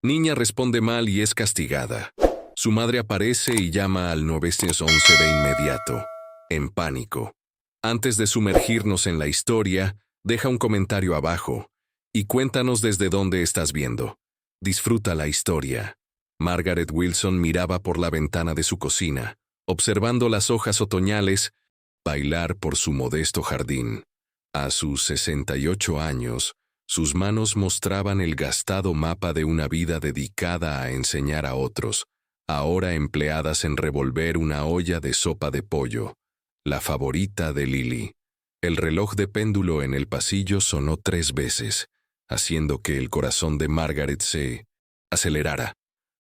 Niña responde mal y es castigada. Su madre aparece y llama al 911 de inmediato, en pánico. Antes de sumergirnos en la historia, deja un comentario abajo y cuéntanos desde dónde estás viendo. Disfruta la historia. Margaret Wilson miraba por la ventana de su cocina, observando las hojas otoñales bailar por su modesto jardín. A sus 68 años, sus manos mostraban el gastado mapa de una vida dedicada a enseñar a otros, ahora empleadas en revolver una olla de sopa de pollo, la favorita de Lily. El reloj de péndulo en el pasillo sonó 3 veces, haciendo que el corazón de Margaret se acelerara.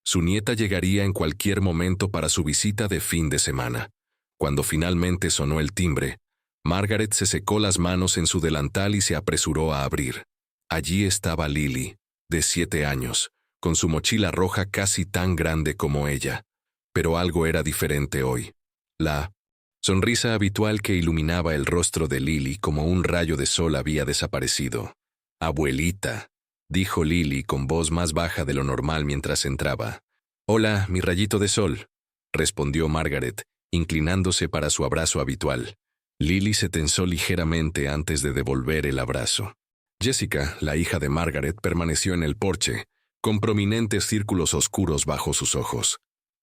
Su nieta llegaría en cualquier momento para su visita de fin de semana. Cuando finalmente sonó el timbre, Margaret se secó las manos en su delantal y se apresuró a abrir. Allí estaba Lily, de 7 años, con su mochila roja casi tan grande como ella. Pero algo era diferente hoy. La sonrisa habitual que iluminaba el rostro de Lily como un rayo de sol había desaparecido. «Abuelita», dijo Lily con voz más baja de lo normal mientras entraba. «Hola, mi rayito de sol», respondió Margaret, inclinándose para su abrazo habitual. Lily se tensó ligeramente antes de devolver el abrazo. Jessica, la hija de Margaret, permaneció en el porche, con prominentes círculos oscuros bajo sus ojos.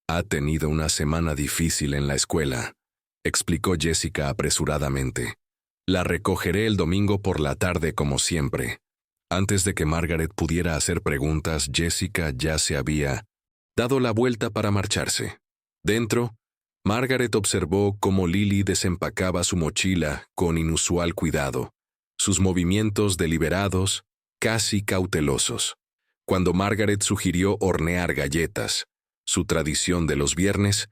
«Ha tenido una semana difícil en la escuela», explicó Jessica apresuradamente. «La recogeré el domingo por la tarde como siempre». Antes de que Margaret pudiera hacer preguntas, Jessica ya se había dado la vuelta para marcharse. Dentro, Margaret observó cómo Lily desempacaba su mochila con inusual cuidado, sus movimientos deliberados, casi cautelosos. Cuando Margaret sugirió hornear galletas, su tradición de los viernes,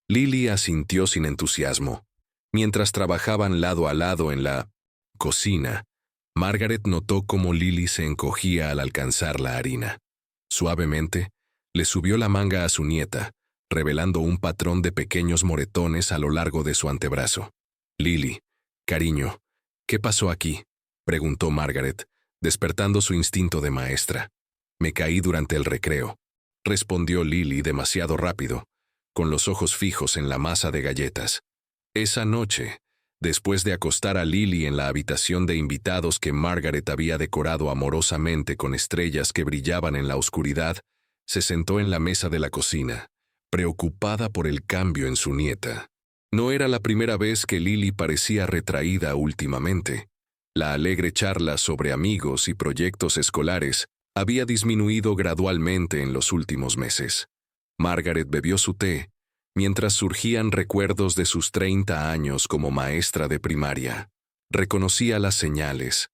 Lily asintió sin entusiasmo. Mientras trabajaban lado a lado en la cocina, Margaret notó cómo Lily se encogía al alcanzar la harina. Suavemente, le subió la manga a su nieta, revelando un patrón de pequeños moretones a lo largo de su antebrazo. «Lily, cariño, ¿qué pasó aquí?», preguntó Margaret, despertando su instinto de maestra. «Me caí durante el recreo», respondió Lily demasiado rápido, con los ojos fijos en la masa de galletas. Esa noche, después de acostar a Lily en la habitación de invitados que Margaret había decorado amorosamente con estrellas que brillaban en la oscuridad, se sentó en la mesa de la cocina, preocupada por el cambio en su nieta. No era la primera vez que Lily parecía retraída últimamente. La alegre charla sobre amigos y proyectos escolares había disminuido gradualmente en los últimos meses. Margaret bebió su té, mientras surgían recuerdos de sus 30 años como maestra de primaria. Reconocía las señales.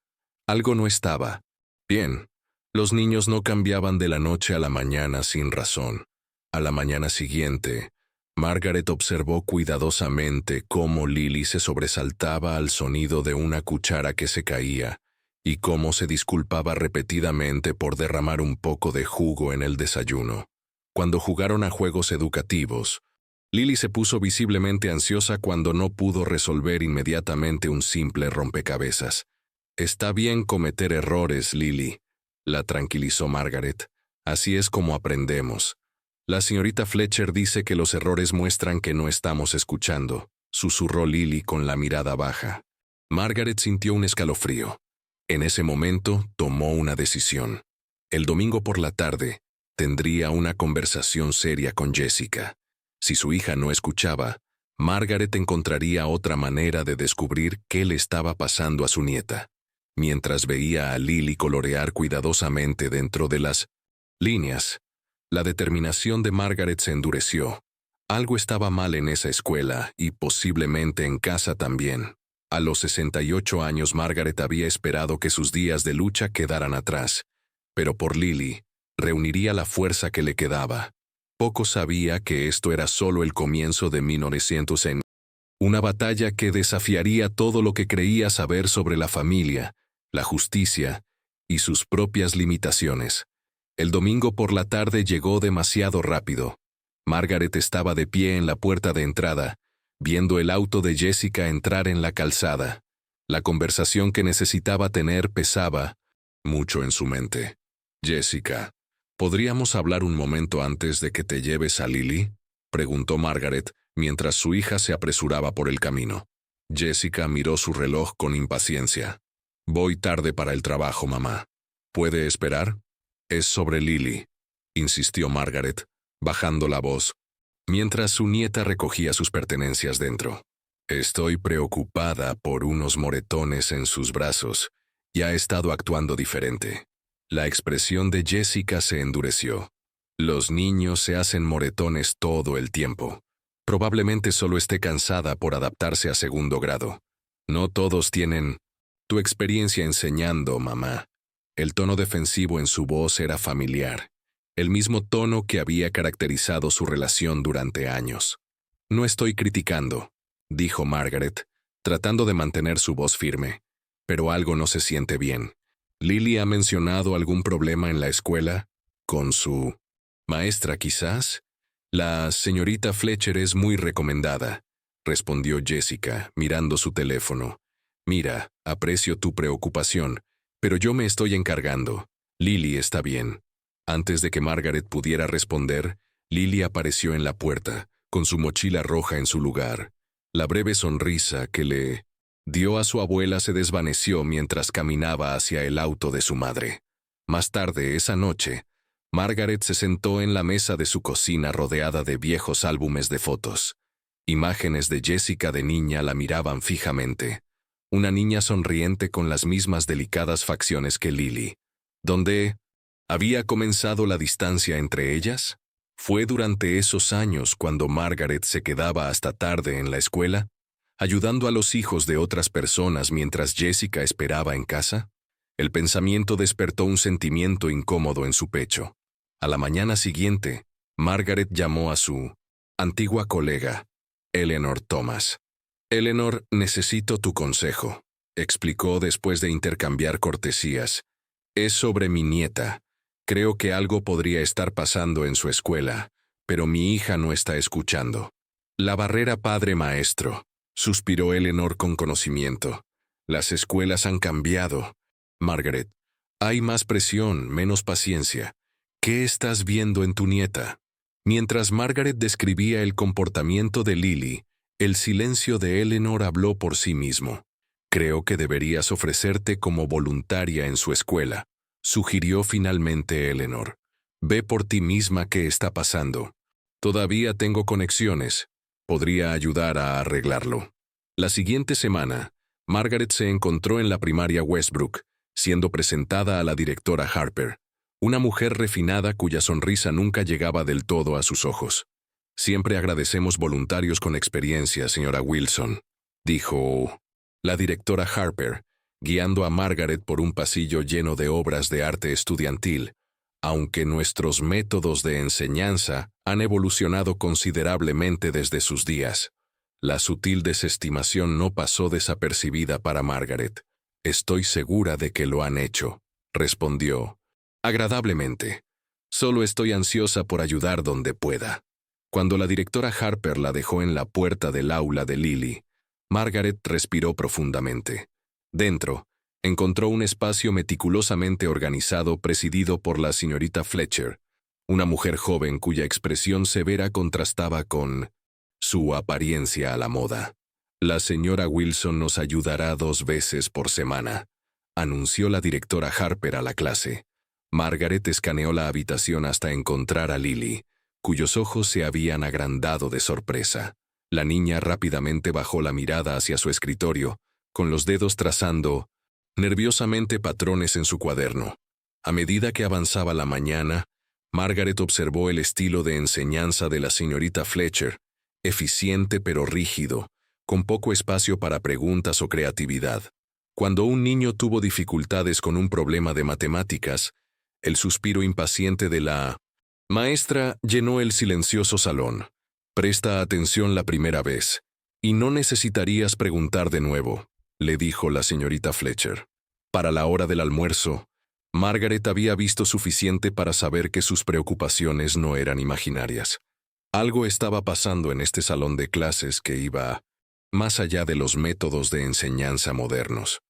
Algo no estaba bien. Los niños no cambiaban de la noche a la mañana sin razón. A la mañana siguiente, Margaret observó cuidadosamente cómo Lily se sobresaltaba al sonido de una cuchara que se caía y cómo se disculpaba repetidamente por derramar un poco de jugo en el desayuno. Cuando jugaron a juegos educativos, Lily se puso visiblemente ansiosa cuando no pudo resolver inmediatamente un simple rompecabezas. «Está bien cometer errores, Lily», la tranquilizó Margaret. «Así es como aprendemos. La señorita Fletcher dice que los errores muestran que no estamos escuchando», susurró Lily con la mirada baja. Margaret sintió un escalofrío. En ese momento tomó una decisión. El domingo por la tarde tendría una conversación seria con Jessica. Si su hija no escuchaba, Margaret encontraría otra manera de descubrir qué le estaba pasando a su nieta. Mientras veía a Lily colorear cuidadosamente dentro de las líneas, la determinación de Margaret se endureció. Algo estaba mal en esa escuela y posiblemente en casa también. A los 68 años Margaret había esperado que sus días de lucha quedaran atrás, pero por Lily reuniría la fuerza que le quedaba. Poco sabía que esto era solo el comienzo de 1900 en una batalla que desafiaría todo lo que creía saber sobre la familia, la justicia y sus propias limitaciones. El domingo por la tarde llegó demasiado rápido. Margaret estaba de pie en la puerta de entrada, viendo el auto de Jessica entrar en la calzada. La conversación que necesitaba tener pesaba mucho en su mente. «Jessica, ¿Podríamos hablar un momento antes de que te lleves a Lily?, preguntó Margaret mientras su hija se apresuraba por el camino. Jessica miró su reloj con impaciencia. Voy tarde para el trabajo, mamá. ¿Puede esperar? Es sobre Lily, insistió Margaret, bajando la voz, mientras su nieta recogía sus pertenencias dentro. Estoy preocupada por unos moretones en sus brazos y ha estado actuando diferente. La expresión de Jessica se endureció. Los niños se hacen moretones todo el tiempo. Probablemente solo esté cansada por adaptarse a segundo grado. No todos tienen tu experiencia enseñando, mamá. El tono defensivo en su voz era familiar, el mismo tono que había caracterizado su relación durante años. No estoy criticando, dijo Margaret, tratando de mantener su voz firme, pero algo no se siente bien. ¿Lily ha mencionado algún problema en la escuela? ¿Con su maestra, quizás? La señorita Fletcher es muy recomendada, respondió Jessica, mirando su teléfono. Mira, aprecio tu preocupación, pero yo me estoy encargando. Lily está bien. Antes de que Margaret pudiera responder, Lily apareció en la puerta, con su mochila roja en su lugar. La breve sonrisa que le dio a su abuela se desvaneció mientras caminaba hacia el auto de su madre. Más tarde, esa noche, Margaret se sentó en la mesa de su cocina rodeada de viejos álbumes de fotos. Imágenes de Jessica de niña la miraban fijamente. Una niña sonriente con las mismas delicadas facciones que Lily. ¿Dónde había comenzado la distancia entre ellas? ¿Fue durante esos años cuando Margaret se quedaba hasta tarde en la escuela, ayudando a los hijos de otras personas mientras Jessica esperaba en casa? El pensamiento despertó un sentimiento incómodo en su pecho. A la mañana siguiente, Margaret llamó a su antigua colega, Eleanor Thomas. Eleanor, necesito tu consejo, explicó después de intercambiar cortesías. Es sobre mi nieta. Creo que algo podría estar pasando en su escuela, pero mi hija no está escuchando. La barrera padre-maestro, suspiró Eleanor con conocimiento. Las escuelas han cambiado. Margaret, hay más presión, menos paciencia. ¿Qué estás viendo en tu nieta? Mientras Margaret describía el comportamiento de Lily, el silencio de Eleanor habló por sí mismo. Creo que deberías ofrecerte como voluntaria en su escuela, sugirió finalmente Eleanor. Ve por ti misma qué está pasando. Todavía tengo conexiones. Podría ayudar a arreglarlo. La siguiente semana, Margaret se encontró en la primaria Westbrook, siendo presentada a la directora Harper, una mujer refinada cuya sonrisa nunca llegaba del todo a sus ojos. Siempre agradecemos voluntarios con experiencia, señora Wilson, dijo la directora Harper, guiando a Margaret por un pasillo lleno de obras de arte estudiantil. Aunque nuestros métodos de enseñanza han evolucionado considerablemente desde sus días, la sutil desestimación no pasó desapercibida para Margaret. Estoy segura de que lo han hecho, respondió agradablemente. Solo estoy ansiosa por ayudar donde pueda. Cuando la directora Harper la dejó en la puerta del aula de Lily, Margaret respiró profundamente. Dentro, encontró un espacio meticulosamente organizado presidido por la señorita Fletcher, una mujer joven cuya expresión severa contrastaba con su apariencia a la moda. La señora Wilson nos ayudará 2 veces por semana, anunció la directora Harper a la clase. Margaret escaneó la habitación hasta encontrar a Lily, cuyos ojos se habían agrandado de sorpresa. La niña rápidamente bajó la mirada hacia su escritorio, con los dedos trazando nerviosamente patrones en su cuaderno. A medida que avanzaba la mañana, Margaret observó el estilo de enseñanza de la señorita Fletcher, eficiente pero rígido, con poco espacio para preguntas o creatividad. Cuando un niño tuvo dificultades con un problema de matemáticas, el suspiro impaciente de la maestra llenó el silencioso salón. Presta atención la primera vez, y no necesitarías preguntar de nuevo, le dijo la señorita Fletcher. Para la hora del almuerzo, Margaret había visto suficiente para saber que sus preocupaciones no eran imaginarias. Algo estaba pasando en este salón de clases que iba más allá de los métodos de enseñanza modernos.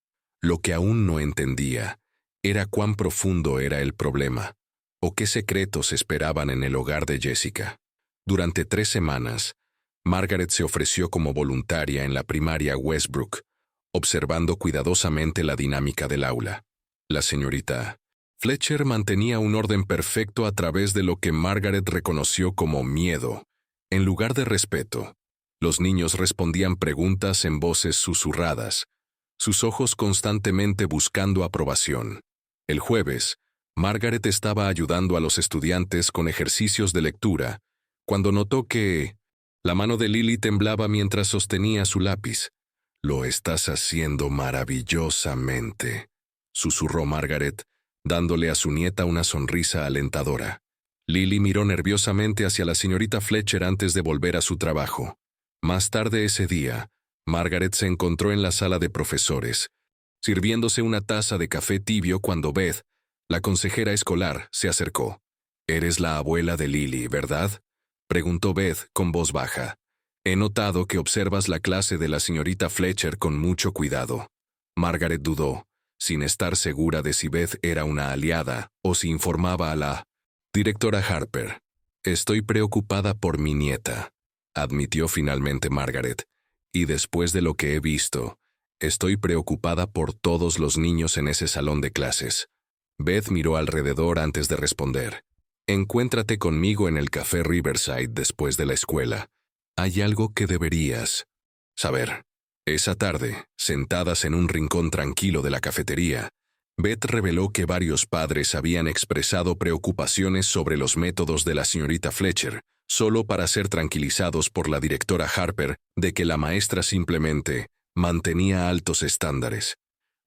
Lo que aún no entendía era cuán profundo era el problema. ¿O qué secretos esperaban en el hogar de Jessica? Durante 3 semanas, Margaret se ofreció como voluntaria en la primaria Westbrook, observando cuidadosamente la dinámica del aula. La señorita Fletcher mantenía un orden perfecto a través de lo que Margaret reconoció como miedo, en lugar de respeto. Los niños respondían preguntas en voces susurradas, sus ojos constantemente buscando aprobación. El jueves, Margaret estaba ayudando a los estudiantes con ejercicios de lectura, cuando notó que la mano de Lily temblaba mientras sostenía su lápiz. «Lo estás haciendo maravillosamente», susurró Margaret, dándole a su nieta una sonrisa alentadora. Lily miró nerviosamente hacia la señorita Fletcher antes de volver a su trabajo. Más tarde ese día, Margaret se encontró en la sala de profesores, sirviéndose una taza de café tibio cuando Beth, la consejera escolar, se acercó. «Eres la abuela de Lily, ¿verdad?», preguntó Beth con voz baja. «He notado que observas la clase de la señorita Fletcher con mucho cuidado». Margaret dudó, sin estar segura de si Beth era una aliada o si informaba a la directora Harper. «Estoy preocupada por mi nieta», admitió finalmente Margaret, «y después de lo que he visto, estoy preocupada por todos los niños en ese salón de clases». Beth miró alrededor antes de responder. «Encuéntrate conmigo en el café Riverside después de la escuela. Hay algo que deberías saber». Esa tarde, sentadas en un rincón tranquilo de la cafetería, Beth reveló que varios padres habían expresado preocupaciones sobre los métodos de la señorita Fletcher, solo para ser tranquilizados por la directora Harper de que la maestra simplemente mantenía altos estándares.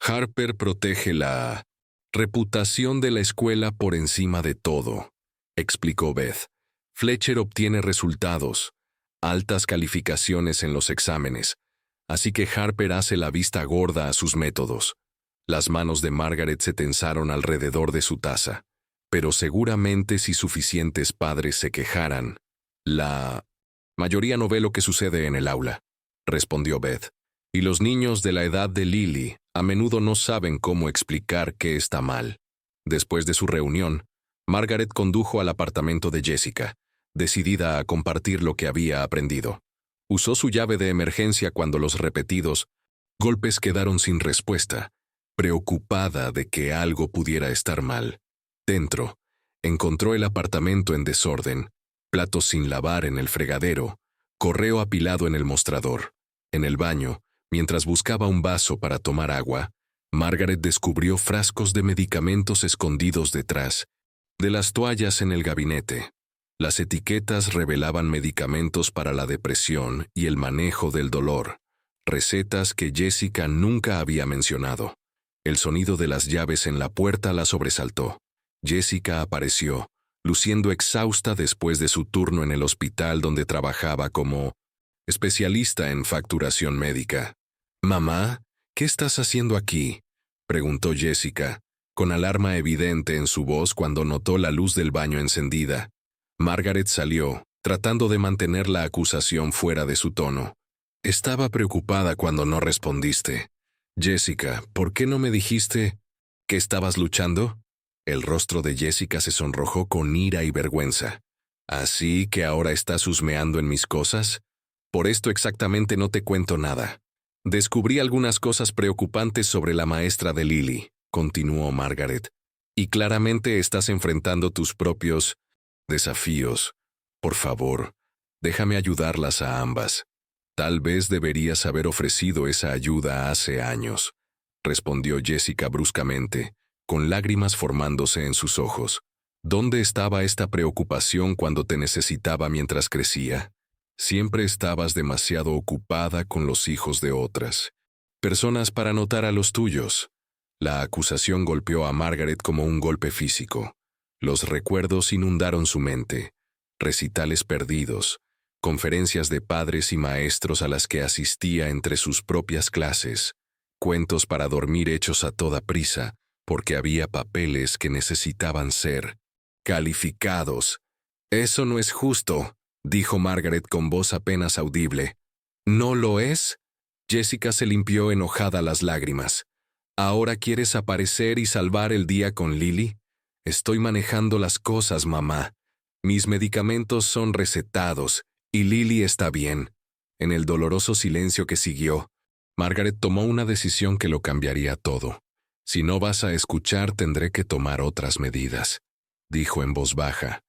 «Harper protege la reputación de la escuela por encima de todo», explicó Beth. «Fletcher obtiene resultados, altas calificaciones en los exámenes, así que Harper hace la vista gorda a sus métodos». Las manos de Margaret se tensaron alrededor de su taza. «Pero seguramente si suficientes padres se quejaran, la mayoría no ve lo que sucede en el aula», respondió Beth. «Y los niños de la edad de Lily a menudo no saben cómo explicar qué está mal». Después de su reunión, Margaret condujo al apartamento de Jessica, decidida a compartir lo que había aprendido. Usó su llave de emergencia cuando los repetidos golpes quedaron sin respuesta, preocupada de que algo pudiera estar mal. Dentro, encontró el apartamento en desorden, platos sin lavar en el fregadero, correo apilado en el mostrador. En el baño, mientras buscaba un vaso para tomar agua, Margaret descubrió frascos de medicamentos escondidos detrás de las toallas en el gabinete. Las etiquetas revelaban medicamentos para la depresión y el manejo del dolor, recetas que Jessica nunca había mencionado. El sonido de las llaves en la puerta la sobresaltó. Jessica apareció, luciendo exhausta después de su turno en el hospital donde trabajaba como especialista en facturación médica. «Mamá, ¿qué estás haciendo aquí?», preguntó Jessica, con alarma evidente en su voz cuando notó la luz del baño encendida. Margaret salió, tratando de mantener la acusación fuera de su tono. «Estaba preocupada cuando no respondiste. Jessica, ¿por qué no me dijiste que estabas luchando?». El rostro de Jessica se sonrojó con ira y vergüenza. «¿Así que ahora estás husmeando en mis cosas? Por esto exactamente no te cuento nada. Descubrí algunas cosas preocupantes sobre la maestra de Lily», continuó Margaret, «y claramente estás enfrentando tus propios desafíos. Por favor, déjame ayudarlas a ambas». «Tal vez deberías haber ofrecido esa ayuda hace años», respondió Jessica bruscamente, con lágrimas formándose en sus ojos. «¿Dónde estaba esta preocupación cuando te necesitaba mientras crecía? Siempre estabas demasiado ocupada con los hijos de otras personas para notar a los tuyos». La acusación golpeó a Margaret como un golpe físico. Los recuerdos inundaron su mente. Recitales perdidos, conferencias de padres y maestros a las que asistía entre sus propias clases, cuentos para dormir hechos a toda prisa, porque había papeles que necesitaban ser calificados. «Eso no es justo», dijo Margaret con voz apenas audible. «¿No lo es?». Jessica se limpió enojada las lágrimas. «¿Ahora quieres aparecer y salvar el día con Lily?». Estoy manejando las cosas, mamá. Mis medicamentos son recetados y Lily está bien. En el doloroso silencio que siguió, Margaret tomó una decisión que lo cambiaría todo. Si no vas a escuchar, tendré que tomar otras medidas, dijo en voz baja.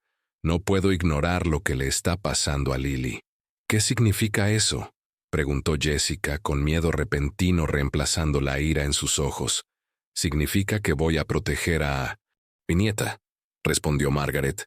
No puedo ignorar lo que le está pasando a Lily. ¿Qué significa eso?, preguntó Jessica con miedo repentino reemplazando la ira en sus ojos. Significa que voy a proteger a mi nieta, respondió Margaret,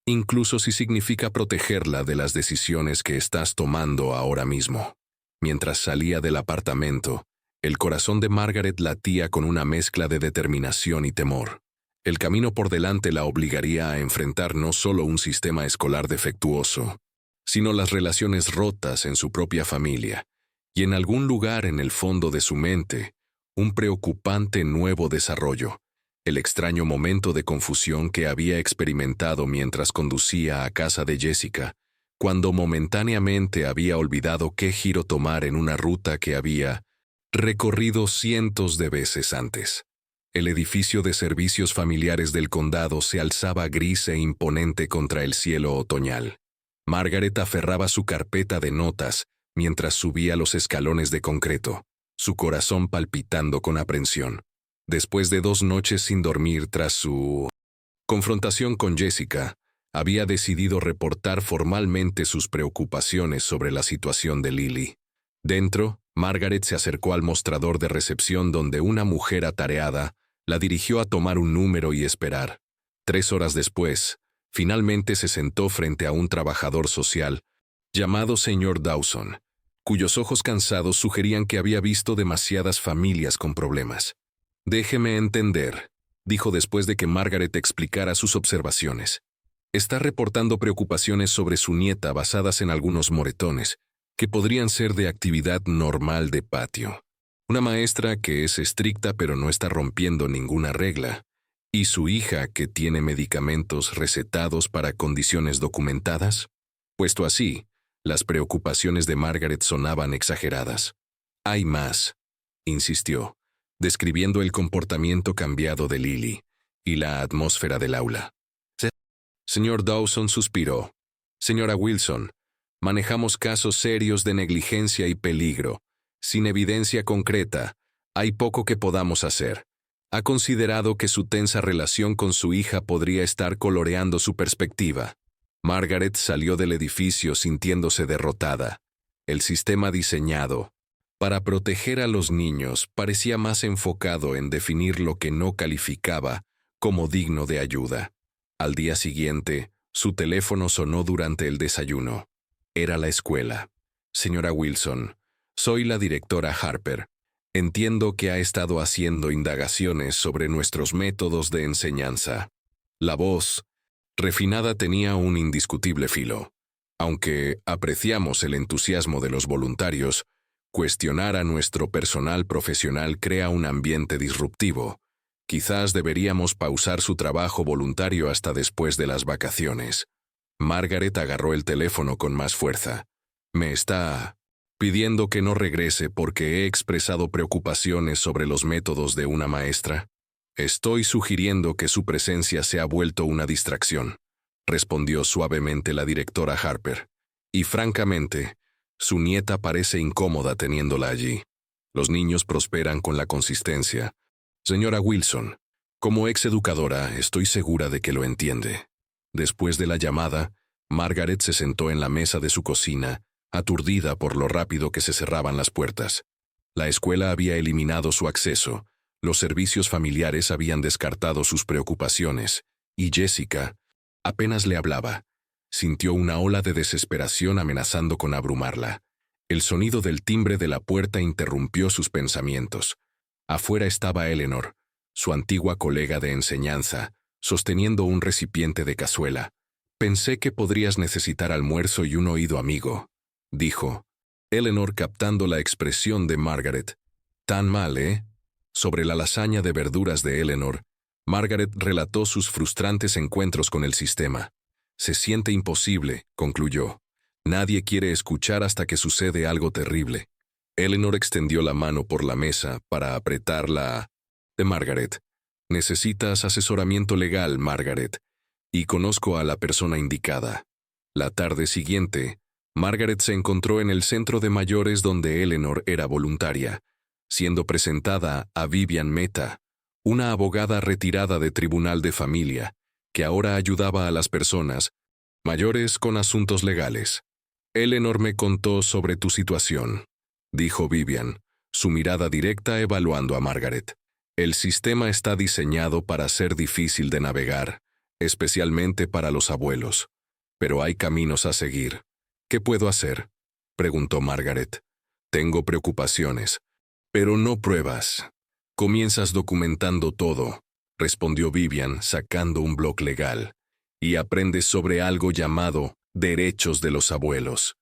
incluso si significa protegerla de las decisiones que estás tomando ahora mismo. Mientras salía del apartamento, el corazón de Margaret latía con una mezcla de determinación y temor. El camino por delante la obligaría a enfrentar no solo un sistema escolar defectuoso, sino las relaciones rotas en su propia familia, y en algún lugar en el fondo de su mente, un preocupante nuevo desarrollo, el extraño momento de confusión que había experimentado mientras conducía a casa de Jessica, cuando momentáneamente había olvidado qué giro tomar en una ruta que había recorrido cientos de veces antes. El edificio de servicios familiares del condado se alzaba gris e imponente contra el cielo otoñal. Margaret aferraba su carpeta de notas mientras subía los escalones de concreto, su corazón palpitando con aprensión. Después de 2 noches sin dormir tras su confrontación con Jessica, había decidido reportar formalmente sus preocupaciones sobre la situación de Lily. Dentro, Margaret se acercó al mostrador de recepción donde una mujer atareada la dirigió a tomar un número y esperar. 3 horas después, finalmente se sentó frente a un trabajador social llamado señor Dawson, cuyos ojos cansados sugerían que había visto demasiadas familias con problemas. «Déjeme entender», dijo después de que Margaret explicara sus observaciones. «Está reportando preocupaciones sobre su nieta basadas en algunos moretones, que podrían ser de actividad normal de patio. Una maestra que es estricta pero no está rompiendo ninguna regla, y su hija que tiene medicamentos recetados para condiciones documentadas». Puesto así, las preocupaciones de Margaret sonaban exageradas. «Hay más», insistió, describiendo el comportamiento cambiado de Lily y la atmósfera del aula. Señor Dawson suspiró. «Señora Wilson, manejamos casos serios de negligencia y peligro. Sin evidencia concreta, hay poco que podamos hacer. ¿Ha considerado que su tensa relación con su hija podría estar coloreando su perspectiva?» Margaret salió del edificio sintiéndose derrotada. El sistema diseñado para proteger a los niños parecía más enfocado en definir lo que no calificaba como digno de ayuda. Al día siguiente, su teléfono sonó durante el desayuno. Era la escuela. «Señora Wilson, soy la directora Harper. Entiendo que ha estado haciendo indagaciones sobre nuestros métodos de enseñanza». La voz refinada tenía un indiscutible filo. Aunque apreciamos el entusiasmo de los voluntarios, cuestionar a nuestro personal profesional crea un ambiente disruptivo. Quizás deberíamos pausar su trabajo voluntario hasta después de las vacaciones. Margaret agarró el teléfono con más fuerza. «Me está pidiendo que no regrese porque he expresado preocupaciones sobre los métodos de una maestra». «Estoy sugiriendo que su presencia se ha vuelto una distracción», respondió suavemente la directora Harper. «Y francamente, su nieta parece incómoda teniéndola allí. Los niños prosperan con la consistencia. Señora Wilson, como exeducadora, estoy segura de que lo entiende». Después de la llamada, Margaret se sentó en la mesa de su cocina, aturdida por lo rápido que se cerraban las puertas. La escuela había eliminado su acceso, los servicios familiares habían descartado sus preocupaciones, y Jessica apenas le hablaba. Sintió una ola de desesperación amenazando con abrumarla. El sonido del timbre de la puerta interrumpió sus pensamientos. Afuera estaba Eleanor, su antigua colega de enseñanza, sosteniendo un recipiente de cazuela. «Pensé que podrías necesitar almuerzo y un oído amigo», dijo, Eleanor captando la expresión de Margaret. «Tan mal, ¿eh?». Sobre la lasaña de verduras de Eleanor, Margaret relató sus frustrantes encuentros con el sistema. «Se siente imposible», concluyó. «Nadie quiere escuchar hasta que sucede algo terrible». Eleanor extendió la mano por la mesa para apretar la de Margaret. Necesitas asesoramiento legal, Margaret, y conozco a la persona indicada. La tarde siguiente, Margaret se encontró en el centro de mayores donde Eleanor era voluntaria, siendo presentada a Vivian Mehta, una abogada retirada de Tribunal de Familia, que ahora ayudaba a las personas mayores con asuntos legales. Eleanor me contó sobre tu situación, dijo Vivian, su mirada directa evaluando a Margaret. El sistema está diseñado para ser difícil de navegar, especialmente para los abuelos. Pero hay caminos a seguir. ¿Qué puedo hacer?, preguntó Margaret. Tengo preocupaciones, pero no pruebas. Comienzas documentando todo, respondió Vivian sacando un bloc legal, y aprendes sobre algo llamado derechos de los abuelos.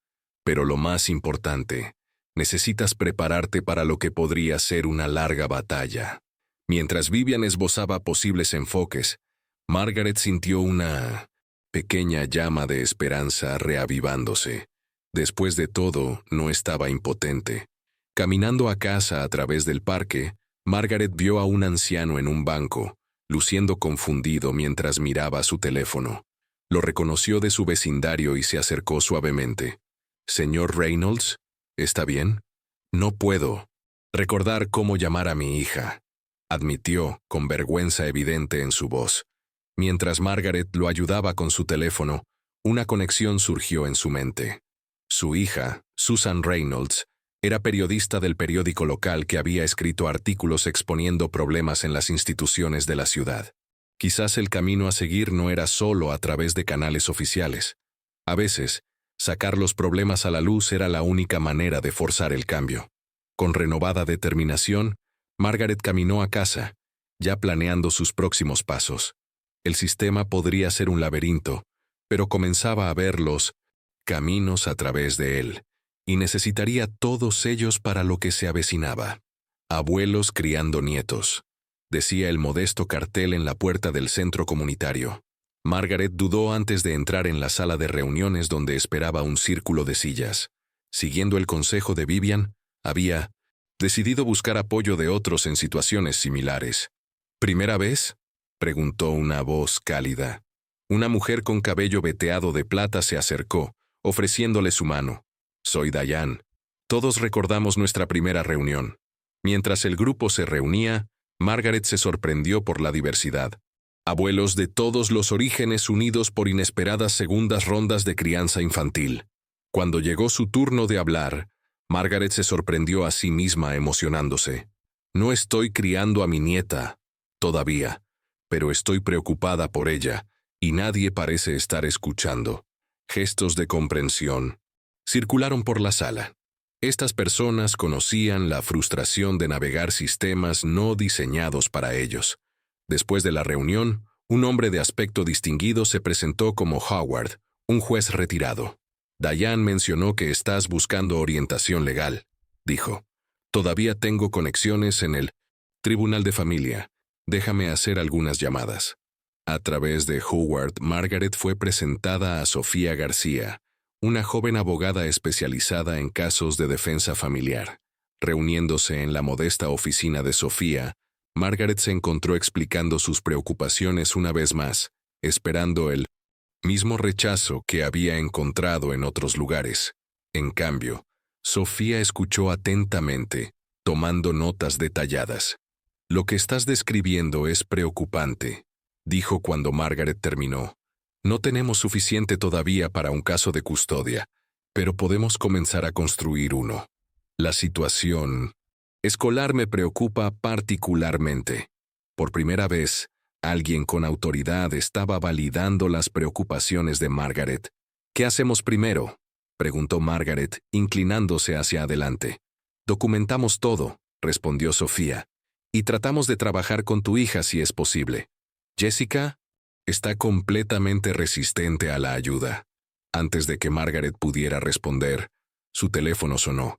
Pero lo más importante, necesitas prepararte para lo que podría ser una larga batalla. Mientras Vivian esbozaba posibles enfoques, Margaret sintió una pequeña llama de esperanza reavivándose. Después de todo, no estaba impotente. Caminando a casa a través del parque, Margaret vio a un anciano en un banco, luciendo confundido mientras miraba su teléfono. Lo reconoció de su vecindario y se acercó suavemente. «Señor Reynolds, ¿está bien? No puedo recordar cómo llamar a mi hija», admitió, con vergüenza evidente en su voz. Mientras Margaret lo ayudaba con su teléfono, una conexión surgió en su mente. Su hija, Susan Reynolds, era periodista del periódico local que había escrito artículos exponiendo problemas en las instituciones de la ciudad. Quizás el camino a seguir no era solo a través de canales oficiales. A veces, sacar los problemas a la luz era la única manera de forzar el cambio. Con renovada determinación, Margaret caminó a casa, ya planeando sus próximos pasos. El sistema podría ser un laberinto, pero comenzaba a ver los caminos a través de él, y necesitaría todos ellos para lo que se avecinaba. Abuelos criando nietos, decía el modesto cartel en la puerta del centro comunitario. Margaret dudó antes de entrar en la sala de reuniones donde esperaba un círculo de sillas. Siguiendo el consejo de Vivian, había decidido buscar apoyo de otros en situaciones similares. ¿Primera vez?, preguntó una voz cálida. Una mujer con cabello veteado de plata se acercó, ofreciéndole su mano. «Soy Diane. Todos recordamos nuestra primera reunión». Mientras el grupo se reunía, Margaret se sorprendió por la diversidad. Abuelos de todos los orígenes unidos por inesperadas segundas rondas de crianza infantil. Cuando llegó su turno de hablar, Margaret se sorprendió a sí misma emocionándose. «No estoy criando a mi nieta, todavía, pero estoy preocupada por ella, y nadie parece estar escuchando». Gestos de comprensión circularon por la sala. Estas personas conocían la frustración de navegar sistemas no diseñados para ellos. Después de la reunión, un hombre de aspecto distinguido se presentó como Howard, un juez retirado. «Diane mencionó que estás buscando orientación legal», dijo. «Todavía tengo conexiones en el Tribunal de Familia. Déjame hacer algunas llamadas». A través de Howard, Margaret fue presentada a Sofía García, una joven abogada especializada en casos de defensa familiar. Reuniéndose en la modesta oficina de Sofía, Margaret se encontró explicando sus preocupaciones una vez más, esperando el mismo rechazo que había encontrado en otros lugares. En cambio, Sofía escuchó atentamente, tomando notas detalladas. «Lo que estás describiendo es preocupante», dijo cuando Margaret terminó. «No tenemos suficiente todavía para un caso de custodia, pero podemos comenzar a construir uno. La situación escolar me preocupa particularmente. Por primera vez, alguien con autoridad estaba validando las preocupaciones de Margaret. «¿Qué hacemos primero?», preguntó Margaret, inclinándose hacia adelante. «Documentamos todo», respondió Sofía, «y tratamos de trabajar con tu hija si es posible. Jessica está completamente resistente a la ayuda». Antes de que Margaret pudiera responder, su teléfono sonó.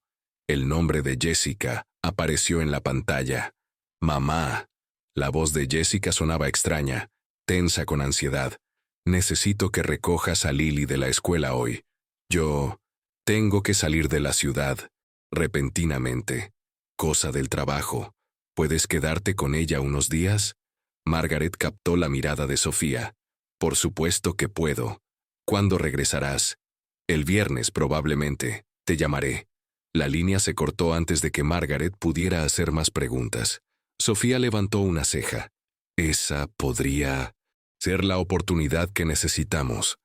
El nombre de Jessica apareció en la pantalla. «Mamá». La voz de Jessica sonaba extraña, tensa con ansiedad. «Necesito que recojas a Lily de la escuela hoy. Yo tengo que salir de la ciudad, repentinamente. Cosa del trabajo. ¿Puedes quedarte con ella unos días?». Margaret captó la mirada de Sofía. Por supuesto que puedo. ¿Cuándo regresarás? El viernes, probablemente. Te llamaré. La línea se cortó antes de que Margaret pudiera hacer más preguntas. Sofía levantó una ceja. Esa podría ser la oportunidad que necesitamos.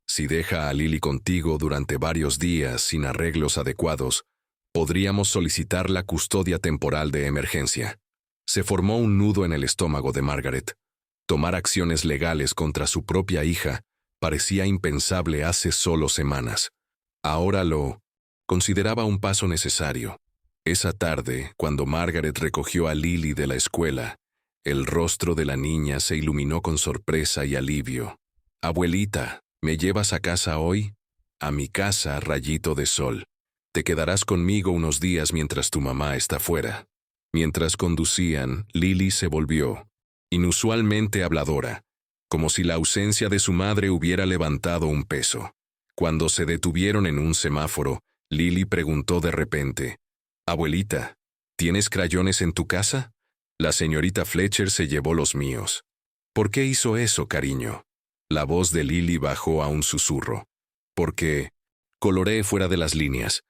Si deja a Lily contigo durante varios días sin arreglos adecuados, podríamos solicitar la custodia temporal de emergencia. Se formó un nudo en el estómago de Margaret. Tomar acciones legales contra su propia hija parecía impensable hace solo semanas. Ahora lo consideraba un paso necesario. Esa tarde, cuando Margaret recogió a Lily de la escuela, el rostro de la niña se iluminó con sorpresa y alivio. «Abuelita, ¿me llevas a casa hoy?» «A mi casa, rayito de sol. Te quedarás conmigo unos días mientras tu mamá está fuera». Mientras conducían, Lily se volvió, inusualmente habladora, como si la ausencia de su madre hubiera levantado un peso. Cuando se detuvieron en un semáforo, Lily preguntó de repente, «Abuelita, ¿tienes crayones en tu casa?» La señorita Fletcher se llevó los míos. «¿Por qué hizo eso, cariño?» La voz de Lily bajó a un susurro. «Porque...» Coloreé fuera de las líneas.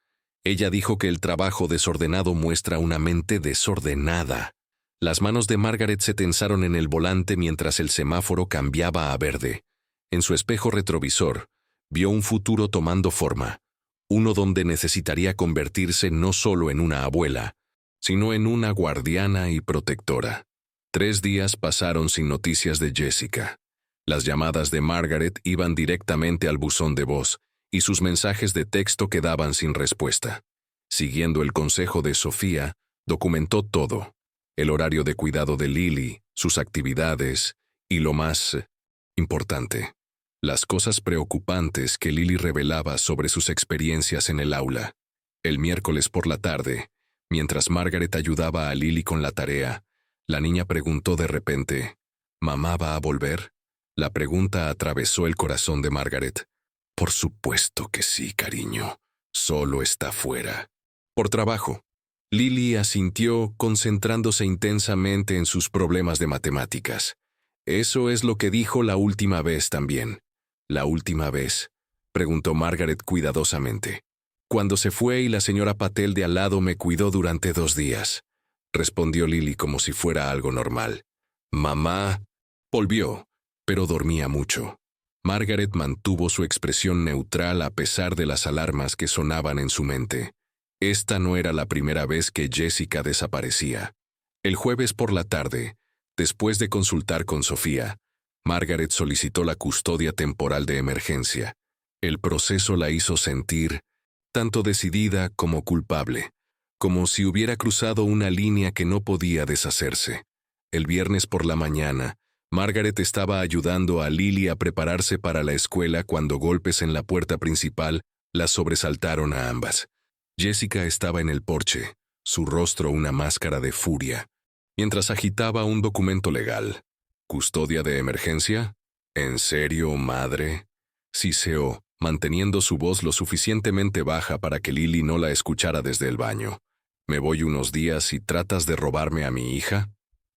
Ella dijo que el trabajo desordenado muestra una mente desordenada. Las manos de Margaret se tensaron en el volante mientras el semáforo cambiaba a verde. En su espejo retrovisor, vio un futuro tomando forma, uno donde necesitaría convertirse no solo en una abuela, sino en una guardiana y protectora. 3 días pasaron sin noticias de Jessica. Las llamadas de Margaret iban directamente al buzón de voz, y sus mensajes de texto quedaban sin respuesta. Siguiendo el consejo de Sofía, documentó todo: el horario de cuidado de Lily, sus actividades y, lo más importante, las cosas preocupantes que Lily revelaba sobre sus experiencias en el aula. El miércoles por la tarde, mientras Margaret ayudaba a Lily con la tarea, la niña preguntó de repente, «¿Mamá va a volver?» La pregunta atravesó el corazón de Margaret. «Por supuesto que sí, cariño. Solo está fuera. Por trabajo». Lily asintió, concentrándose intensamente en sus problemas de matemáticas. «Eso es lo que dijo la última vez también». «¿La última vez?», preguntó Margaret cuidadosamente. «Cuando se fue y la señora Patel de al lado me cuidó durante 2 días», respondió Lily como si fuera algo normal. «Mamá...» Volvió, pero dormía mucho. Margaret mantuvo su expresión neutral a pesar de las alarmas que sonaban en su mente. Esta no era la primera vez que Jessica desaparecía. El jueves por la tarde, después de consultar con Sofía, Margaret solicitó la custodia temporal de emergencia. El proceso la hizo sentir tanto decidida como culpable, como si hubiera cruzado una línea que no podía deshacerse. El viernes por la mañana, Margaret estaba ayudando a Lily a prepararse para la escuela cuando golpes en la puerta principal la sobresaltaron a ambas. Jessica estaba en el porche, su rostro una máscara de furia, mientras agitaba un documento legal. ¿Custodia de emergencia? ¿En serio, madre?, siseó, manteniendo su voz lo suficientemente baja para que Lily no la escuchara desde el baño. ¿Me voy unos días y tratas de robarme a mi hija?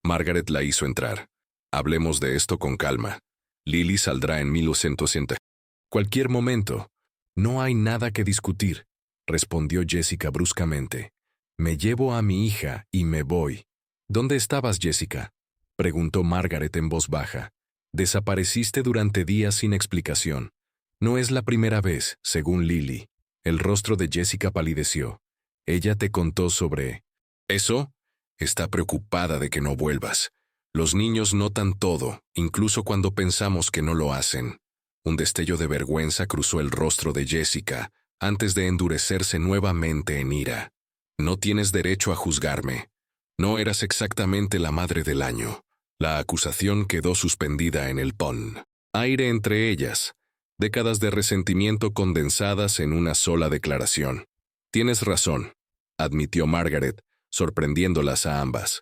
Margaret la hizo entrar. Hablemos de esto con calma. Lily saldrá en 1960. Cualquier momento. No hay nada que discutir, respondió Jessica bruscamente. Me llevo a mi hija y me voy. ¿Dónde estabas, Jessica?, preguntó Margaret en voz baja. Desapareciste durante días sin explicación. No es la primera vez, según Lily. El rostro de Jessica palideció. Ella te contó sobre... ¿Eso? Está preocupada de que no vuelvas. Los niños notan todo, incluso cuando pensamos que no lo hacen. Un destello de vergüenza cruzó el rostro de Jessica, antes de endurecerse nuevamente en ira. No tienes derecho a juzgarme. No eras exactamente la madre del año. La acusación quedó suspendida en el pon. Aire entre ellas. Décadas de resentimiento condensadas en una sola declaración. Tienes razón, admitió Margaret, sorprendiéndolas a ambas.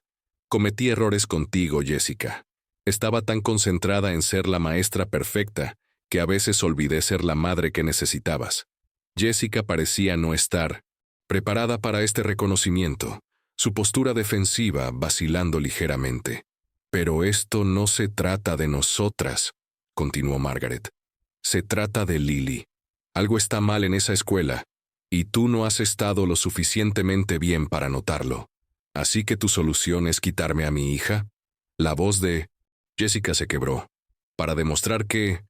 Cometí errores contigo, Jessica. Estaba tan concentrada en ser la maestra perfecta que a veces olvidé ser la madre que necesitabas. Jessica parecía no estar preparada para este reconocimiento, su postura defensiva vacilando ligeramente. Pero esto no se trata de nosotras, continuó Margaret. Se trata de Lily. Algo está mal en esa escuela, y tú no has estado lo suficientemente bien para notarlo. Así que tu solución es quitarme a mi hija. La voz de Jessica se quebró. Para demostrar que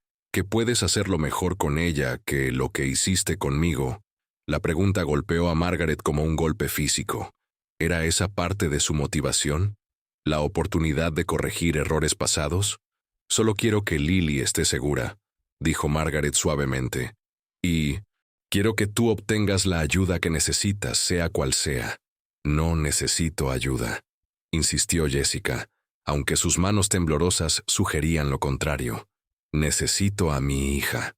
puedes hacerlo mejor con ella que lo que hiciste conmigo. La pregunta golpeó a Margaret como un golpe físico. ¿Era esa parte de su motivación? ¿La oportunidad de corregir errores pasados? Solo quiero que Lily esté segura, dijo Margaret suavemente. Y quiero que tú obtengas la ayuda que necesitas, sea cual sea. No necesito ayuda, insistió Jessica, aunque sus manos temblorosas sugerían lo contrario. Necesito a mi hija.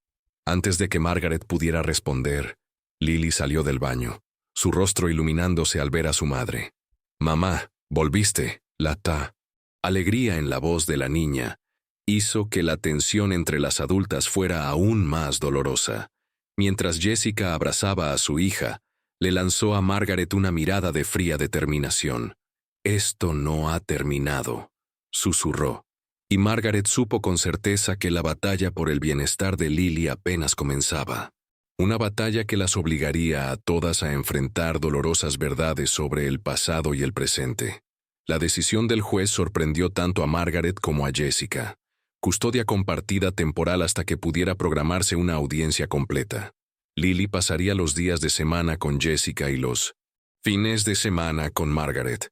Antes de que Margaret pudiera responder, Lily salió del baño, su rostro iluminándose al ver a su madre. «Mamá, volviste», alegría en la voz de la niña hizo que la tensión entre las adultas fuera aún más dolorosa. Mientras Jessica abrazaba a su hija, le lanzó a Margaret una mirada de fría determinación. «Esto no ha terminado», susurró. Y Margaret supo con certeza que la batalla por el bienestar de Lily apenas comenzaba. Una batalla que las obligaría a todas a enfrentar dolorosas verdades sobre el pasado y el presente. La decisión del juez sorprendió tanto a Margaret como a Jessica. Custodia compartida temporal hasta que pudiera programarse una audiencia completa. Lily pasaría los días de semana con Jessica y los fines de semana con Margaret.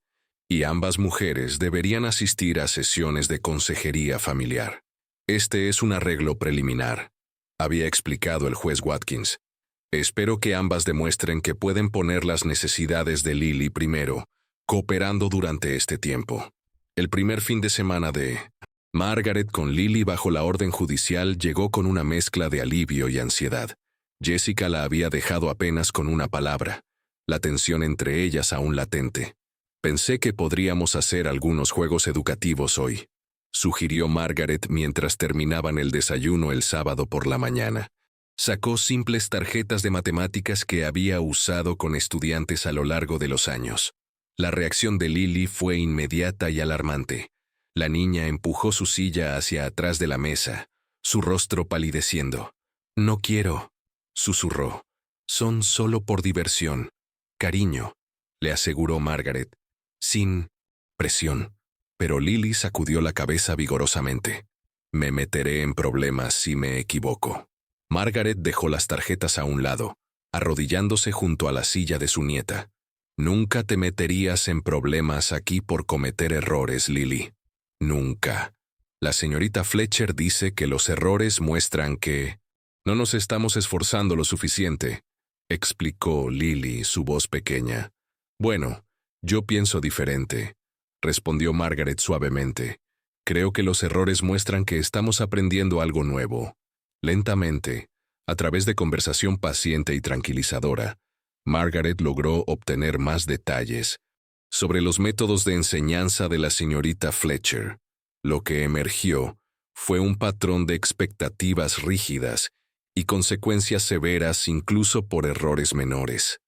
Y ambas mujeres deberían asistir a sesiones de consejería familiar. Este es un arreglo preliminar, había explicado el juez Watkins. Espero que ambas demuestren que pueden poner las necesidades de Lily primero, cooperando durante este tiempo. El primer fin de semana de Margaret con Lily bajo la orden judicial llegó con una mezcla de alivio y ansiedad. Jessica la había dejado apenas con una palabra, la tensión entre ellas aún latente. «Pensé que podríamos hacer algunos juegos educativos hoy», sugirió Margaret mientras terminaban el desayuno el sábado por la mañana. Sacó simples tarjetas de matemáticas que había usado con estudiantes a lo largo de los años. La reacción de Lily fue inmediata y alarmante. La niña empujó su silla hacia atrás de la mesa, su rostro palideciendo. «No quiero», susurró. «Son solo por diversión. Cariño», le aseguró Margaret, sin presión. Pero Lily sacudió la cabeza vigorosamente. «Me meteré en problemas si me equivoco». Margaret dejó las tarjetas a un lado, arrodillándose junto a la silla de su nieta. «Nunca te meterías en problemas aquí por cometer errores, Lily. Nunca. La señorita Fletcher dice que los errores muestran que no nos estamos esforzando lo suficiente», explicó Lily, su voz pequeña. «Bueno, yo pienso diferente», respondió Margaret suavemente. «Creo que los errores muestran que estamos aprendiendo algo nuevo». Lentamente, a través de conversación paciente y tranquilizadora, Margaret logró obtener más detalles sobre los métodos de enseñanza de la señorita Fletcher. Lo que emergió fue un patrón de expectativas rígidas y consecuencias severas incluso por errores menores.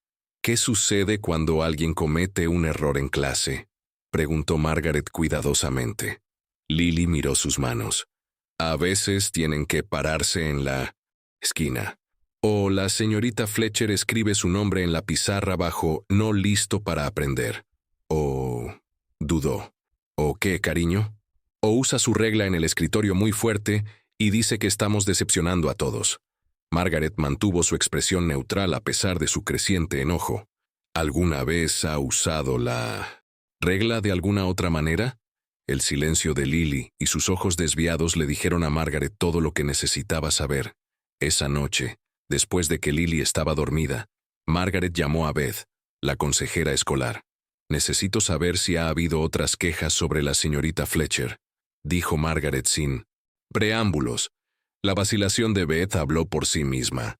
«¿Qué sucede cuando alguien comete un error en clase?», preguntó Margaret cuidadosamente. Lily miró sus manos. «A veces tienen que pararse en la esquina. O la señorita Fletcher escribe su nombre en la pizarra bajo «no listo para aprender». O dudó. ¿O qué, cariño? O usa su regla en el escritorio muy fuerte y dice que estamos decepcionando a todos». Margaret mantuvo su expresión neutral a pesar de su creciente enojo. «¿Alguna vez ha usado la regla de alguna otra manera?» El silencio de Lily y sus ojos desviados le dijeron a Margaret todo lo que necesitaba saber. Esa noche, después de que Lily estaba dormida, Margaret llamó a Beth, la consejera escolar. «Necesito saber si ha habido otras quejas sobre la señorita Fletcher», dijo Margaret sin preámbulos. La vacilación de Beth habló por sí misma.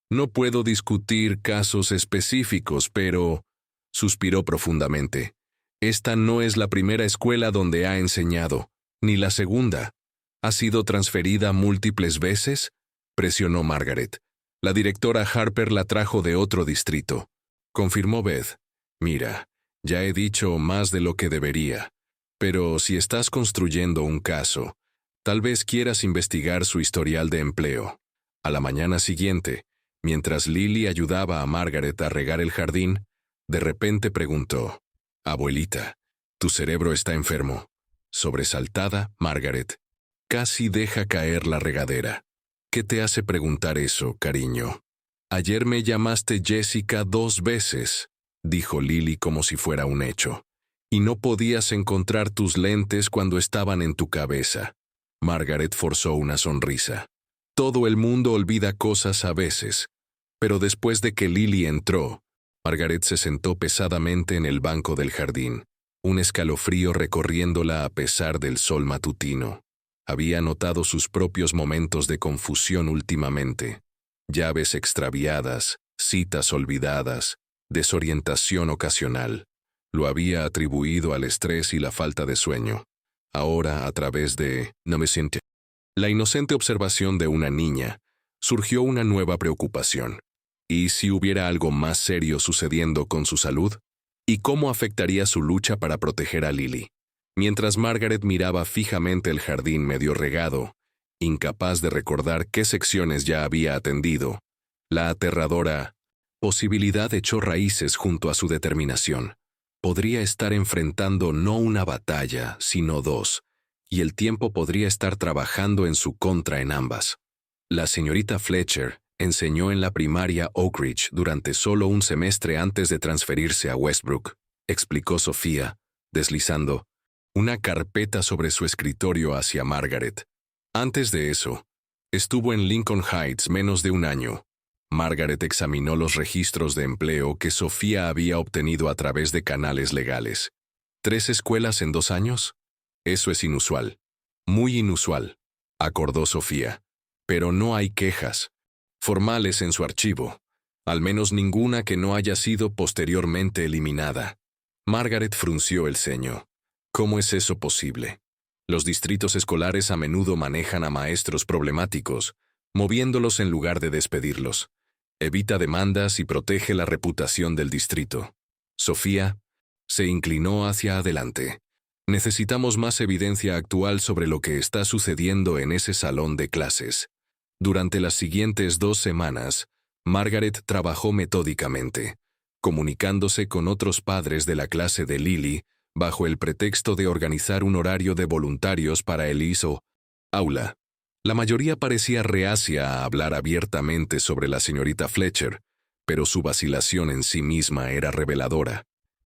«No puedo discutir casos específicos, pero...», suspiró profundamente. «Esta no es la primera escuela donde ha enseñado, ni la segunda. ¿Ha sido transferida múltiples veces?», presionó Margaret. «La directora Harper la trajo de otro distrito», confirmó Beth. «Mira, ya he dicho más de lo que debería. Pero si estás construyendo un caso, tal vez quieras investigar su historial de empleo. A la mañana siguiente, mientras Lily ayudaba a Margaret a regar el jardín, de repente preguntó, «Abuelita, tu cerebro está enfermo». Sobresaltada, Margaret casi deja caer la regadera. «¿Qué te hace preguntar eso, cariño?» «Ayer me llamaste Jessica 2 veces», dijo Lily como si fuera un hecho. «Y no podías encontrar tus lentes cuando estaban en tu cabeza». Margaret forzó una sonrisa. Todo el mundo olvida cosas a veces. Pero después de que Lily entró, Margaret se sentó pesadamente en el banco del jardín, un escalofrío recorriéndola a pesar del sol matutino. Había notado sus propios momentos de confusión últimamente. Llaves extraviadas, citas olvidadas, desorientación ocasional. Lo había atribuido al estrés y la falta de sueño. Ahora, a través de la inocente observación de una niña, surgió una nueva preocupación. ¿Y si hubiera algo más serio sucediendo con su salud? ¿Y cómo afectaría su lucha para proteger a Lily? Mientras Margaret miraba fijamente el jardín medio regado, incapaz de recordar qué secciones ya había atendido, la aterradora posibilidad echó raíces junto a su determinación. Podría estar enfrentando no una batalla, sino 2, y el tiempo podría estar trabajando en su contra en ambas. La señorita Fletcher enseñó en la primaria Oak Ridge durante solo un semestre antes de transferirse a Westbrook, explicó Sofía, deslizando una carpeta sobre su escritorio hacia Margaret. Antes de eso, estuvo en Lincoln Heights menos de un año. Margaret examinó los registros de empleo que Sofía había obtenido a través de canales legales. ¿3 escuelas en 2 años? Eso es inusual. Muy inusual, acordó Sofía. Pero no hay quejas formales en su archivo, al menos ninguna que no haya sido posteriormente eliminada. Margaret frunció el ceño. ¿Cómo es eso posible? Los distritos escolares a menudo manejan a maestros problemáticos, moviéndolos en lugar de despedirlos. Evita demandas y protege la reputación del distrito. Sofía se inclinó hacia adelante. Necesitamos más evidencia actual sobre lo que está sucediendo en ese salón de clases. Durante las siguientes 2 semanas, Margaret trabajó metódicamente, comunicándose con otros padres de la clase de Lily bajo el pretexto de organizar un horario de voluntarios para el ISO aula. La mayoría parecía reacia a hablar abiertamente sobre la señorita Fletcher, pero su vacilación en sí misma era reveladora.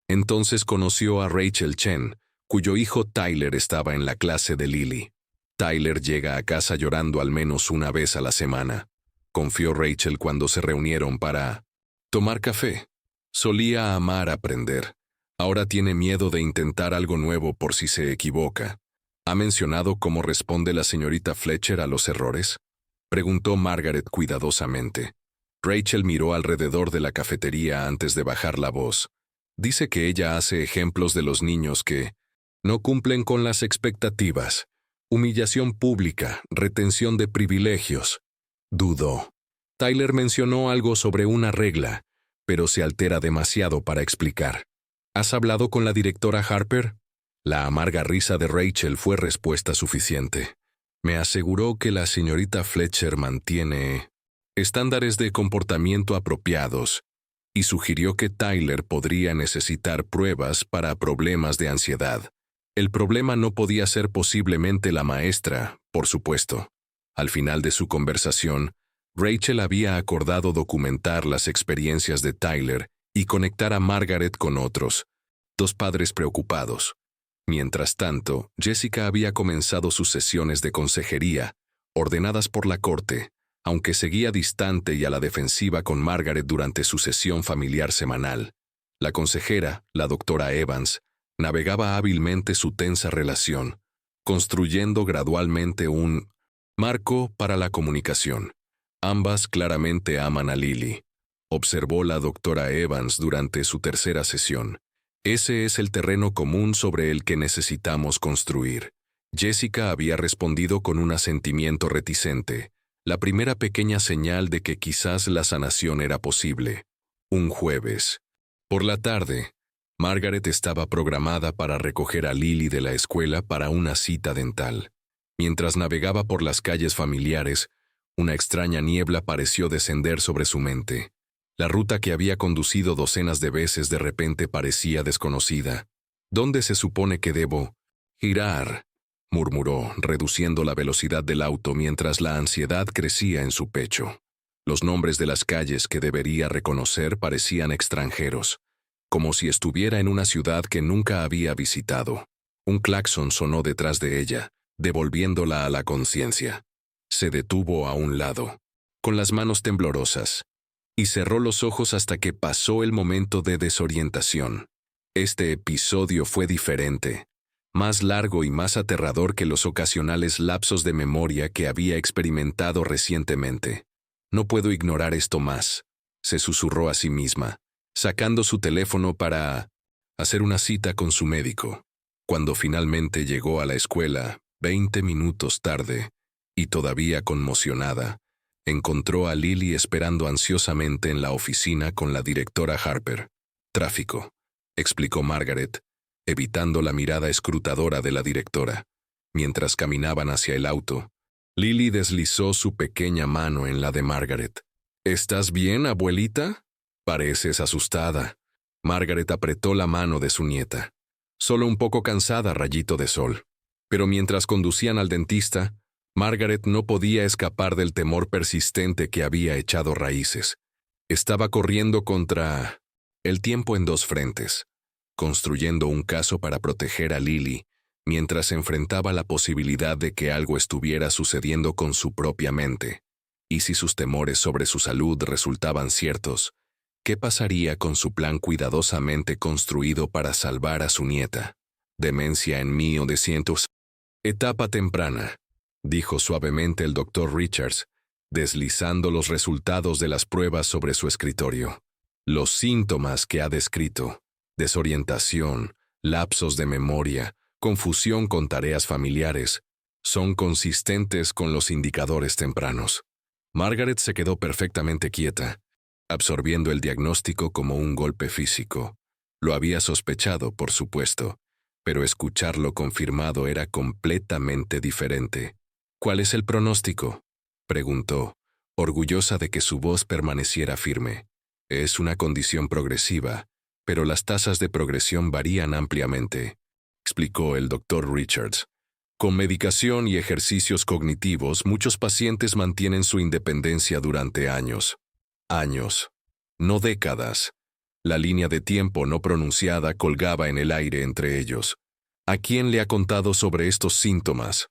Entonces conoció a Rachel Chen, cuyo hijo Tyler estaba en la clase de Lily. Tyler llega a casa llorando al menos una vez a la semana, confió Rachel cuando se reunieron para tomar café. Solía amar aprender. Ahora tiene miedo de intentar algo nuevo por si se equivoca. ¿Ha mencionado cómo responde la señorita Fletcher a los errores?, preguntó Margaret cuidadosamente. Rachel miró alrededor de la cafetería antes de bajar la voz. Dice que ella hace ejemplos de los niños que no cumplen con las expectativas. Humillación pública, retención de privilegios. Dudó. Tyler mencionó algo sobre una regla, pero se altera demasiado para explicar. ¿Has hablado con la directora Harper? La amarga risa de Rachel fue respuesta suficiente. Me aseguró que la señorita Fletcher mantiene estándares de comportamiento apropiados y sugirió que Tyler podría necesitar pruebas para problemas de ansiedad. El problema no podía ser posiblemente la maestra, por supuesto. Al final de su conversación, Rachel había acordado documentar las experiencias de Tyler y conectar a Margaret con otros, 2 padres preocupados. Mientras tanto, Jessica había comenzado sus sesiones de consejería, ordenadas por la corte, aunque seguía distante y a la defensiva con Margaret durante su sesión familiar semanal. La consejera, la doctora Evans, navegaba hábilmente su tensa relación, construyendo gradualmente un marco para la comunicación. Ambas claramente aman a Lily, observó la doctora Evans durante su tercera sesión. Ese es el terreno común sobre el que necesitamos construir. Jessica había respondido con un asentimiento reticente, la primera pequeña señal de que quizás la sanación era posible. Un jueves. Por la tarde, Margaret estaba programada para recoger a Lily de la escuela para una cita dental. Mientras navegaba por las calles familiares, una extraña niebla pareció descender sobre su mente. La ruta que había conducido docenas de veces de repente parecía desconocida. ¿Dónde se supone que debo girar?, murmuró, reduciendo la velocidad del auto mientras la ansiedad crecía en su pecho. Los nombres de las calles que debería reconocer parecían extranjeros, como si estuviera en una ciudad que nunca había visitado. Un claxon sonó detrás de ella, devolviéndola a la conciencia. Se detuvo a un lado, con las manos temblorosas, y cerró los ojos hasta que pasó el momento de desorientación. Este episodio fue diferente, más largo y más aterrador que los ocasionales lapsos de memoria que había experimentado recientemente. No puedo ignorar esto más, se susurró a sí misma, sacando su teléfono para hacer una cita con su médico. Cuando finalmente llegó a la escuela, 20 minutos tarde, y todavía conmocionada, encontró a Lily esperando ansiosamente en la oficina con la directora Harper. Tráfico, explicó Margaret, evitando la mirada escrutadora de la directora. Mientras caminaban hacia el auto, Lily deslizó su pequeña mano en la de Margaret. ¿Estás bien, abuelita? Pareces asustada. Margaret apretó la mano de su nieta. Solo un poco cansada, rayito de sol. Pero mientras conducían al dentista, Margaret no podía escapar del temor persistente que había echado raíces. Estaba corriendo contra el tiempo en dos frentes, construyendo un caso para proteger a Lily, mientras enfrentaba la posibilidad de que algo estuviera sucediendo con su propia mente. Y si sus temores sobre su salud resultaban ciertos, ¿qué pasaría con su plan cuidadosamente construido para salvar a su nieta? Demencia en 1900. Etapa temprana, dijo suavemente el Dr. Richards, deslizando los resultados de las pruebas sobre su escritorio. Los síntomas que ha descrito: desorientación, lapsos de memoria, confusión con tareas familiares, son consistentes con los indicadores tempranos. Margaret se quedó perfectamente quieta, absorbiendo el diagnóstico como un golpe físico. Lo había sospechado, por supuesto, pero escucharlo confirmado era completamente diferente. ¿Cuál es el pronóstico?, preguntó, orgullosa de que su voz permaneciera firme. Es una condición progresiva, pero las tasas de progresión varían ampliamente, explicó el Dr. Richards. Con medicación y ejercicios cognitivos, muchos pacientes mantienen su independencia durante años. Años, no décadas. La línea de tiempo no pronunciada colgaba en el aire entre ellos. ¿A quién le ha contado sobre estos síntomas?,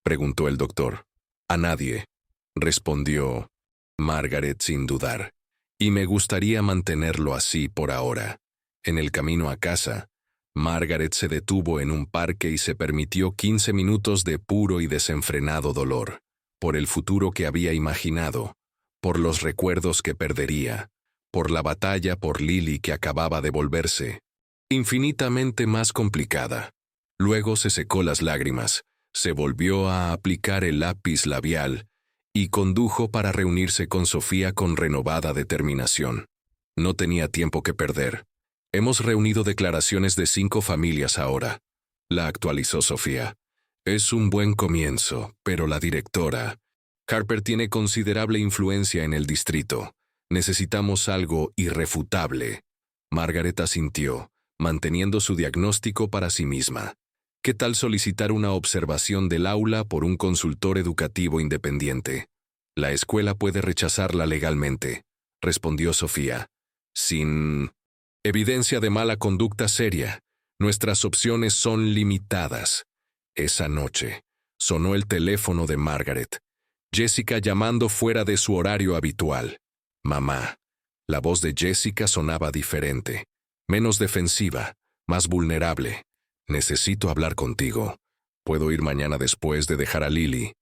preguntó el doctor. A nadie, respondió Margaret sin dudar. Y me gustaría mantenerlo así por ahora. En el camino a casa, Margaret se detuvo en un parque y se permitió 15 minutos de puro y desenfrenado dolor, por el futuro que había imaginado, por los recuerdos que perdería, por la batalla por Lily que acababa de volverse infinitamente más complicada. Luego se secó las lágrimas, se volvió a aplicar el lápiz labial y condujo para reunirse con Sofía con renovada determinación. No tenía tiempo que perder. Hemos reunido declaraciones de 5 familias ahora, la actualizó Sofía. Es un buen comienzo, pero la directora Harper tiene considerable influencia en el distrito. Necesitamos algo irrefutable. Margaret asintió, manteniendo su diagnóstico para sí misma. ¿Qué tal solicitar una observación del aula por un consultor educativo independiente? La escuela puede rechazarla legalmente, respondió Sofía. Sin evidencia de mala conducta seria, nuestras opciones son limitadas. Esa noche, sonó el teléfono de Margaret. Jessica llamando fuera de su horario habitual. Mamá. La voz de Jessica sonaba diferente, menos defensiva, más vulnerable. Necesito hablar contigo. ¿Puedo ir mañana después de dejar a Lily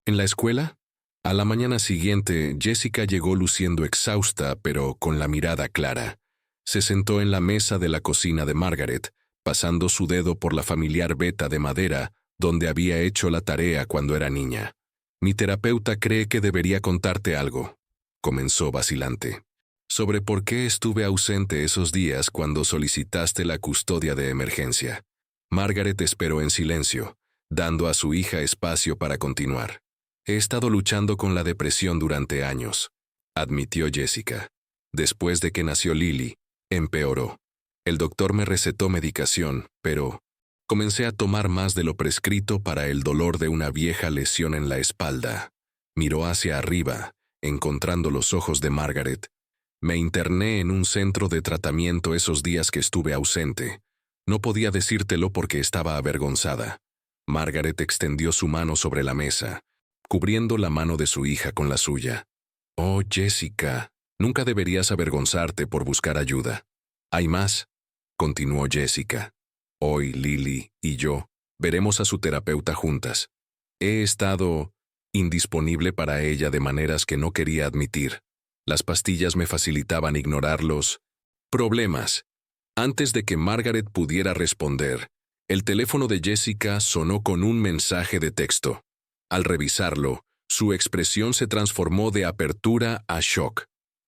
en la escuela? A la mañana siguiente, Jessica llegó luciendo exhausta, pero con la mirada clara. Se sentó en la mesa de la cocina de Margaret, pasando su dedo por la familiar veta de madera, donde había hecho la tarea cuando era niña. Mi terapeuta cree que debería contarte algo, comenzó vacilante. sobre por qué estuve ausente esos días cuando solicitaste la custodia de emergencia. Margaret esperó en silencio, dando a su hija espacio para continuar. He estado luchando con la depresión durante años, admitió Jessica. Después de que nació Lily, empeoró. El doctor me recetó medicación, pero comencé a tomar más de lo prescrito para el dolor de una vieja lesión en la espalda. Miró hacia arriba, encontrando los ojos de Margaret. Me interné en un centro de tratamiento esos días que estuve ausente. No podía decírtelo porque estaba avergonzada. Margaret extendió su mano sobre la mesa, cubriendo la mano de su hija con la suya. Oh, Jessica, nunca deberías avergonzarte por buscar ayuda. Hay más, continuó Jessica. Hoy Lily y yo veremos a su terapeuta juntas. He estado indisponible para ella de maneras que no quería admitir. Las pastillas me facilitaban ignorar los problemas. Antes de que Margaret pudiera responder, el teléfono de Jessica sonó con un mensaje de texto. Al revisarlo, su expresión se transformó de apertura a shock.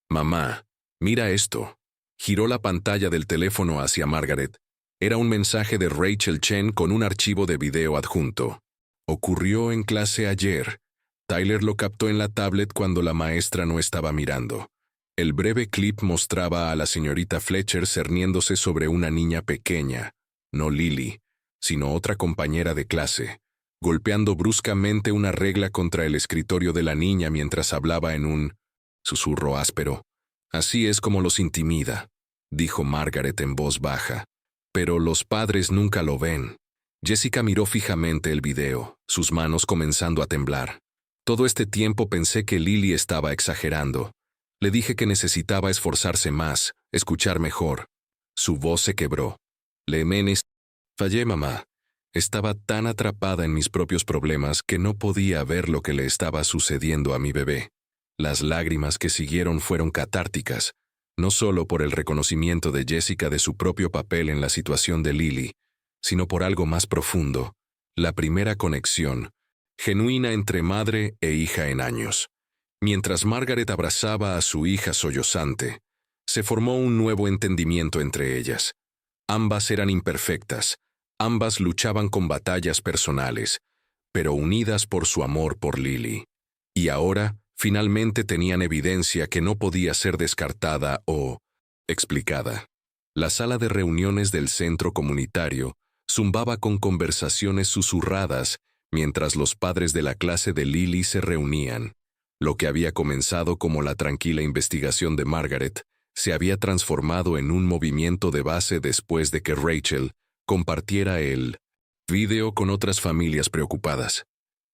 Mamá, mira esto. Giró la pantalla del teléfono hacia Margaret. Era un mensaje de Rachel Chen con un archivo de video adjunto. Ocurrió en clase ayer. Tyler lo captó en la tablet cuando la maestra no estaba mirando. El breve clip mostraba a la señorita Fletcher cerniéndose sobre una niña pequeña, no Lily, sino otra compañera de clase, golpeando bruscamente una regla contra el escritorio de la niña mientras hablaba en un susurro áspero. Así es como los intimida, dijo Margaret en voz baja. Pero los padres nunca lo ven. Jessica miró fijamente el video, sus manos comenzando a temblar. Todo este tiempo pensé que Lily estaba exagerando. Le dije que necesitaba esforzarse más, escuchar mejor. Su voz se quebró. Fallé, mamá. Estaba tan atrapada en mis propios problemas que no podía ver lo que le estaba sucediendo a mi bebé. Las lágrimas que siguieron fueron catárticas, no solo por el reconocimiento de Jessica de su propio papel en la situación de Lily, sino por algo más profundo, la primera conexión, genuina entre madre e hija en años. Mientras Margaret abrazaba a su hija sollozante, se formó un nuevo entendimiento entre ellas. Ambas eran imperfectas, ambas luchaban con batallas personales, pero unidas por su amor por Lily. Y ahora, finalmente tenían evidencia que no podía ser descartada o explicada. La sala de reuniones del centro comunitario zumbaba con conversaciones susurradas mientras los padres de la clase de Lily se reunían. Lo que había comenzado como la tranquila investigación de Margaret se había transformado en un movimiento de base después de que Rachel compartiera el video con otras familias preocupadas.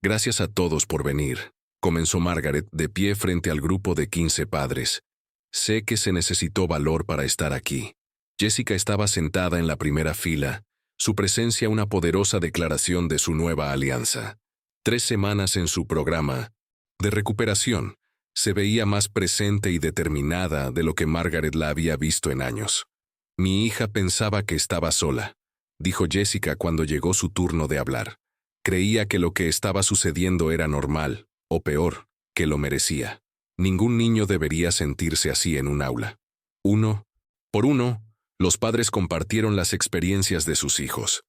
Gracias a todos por venir, comenzó Margaret de pie frente al grupo de 15 padres. Sé que se necesitó valor para estar aquí. Jessica estaba sentada en la primera fila, su presencia una poderosa declaración de su nueva alianza. 3 semanas en su programa de recuperación, se veía más presente y determinada de lo que Margaret la había visto en años. Mi hija pensaba que estaba sola, dijo Jessica cuando llegó su turno de hablar. Creía que lo que estaba sucediendo era normal, o peor, que lo merecía. Ningún niño debería sentirse así en un aula. Uno por uno, los padres compartieron las experiencias de sus hijos.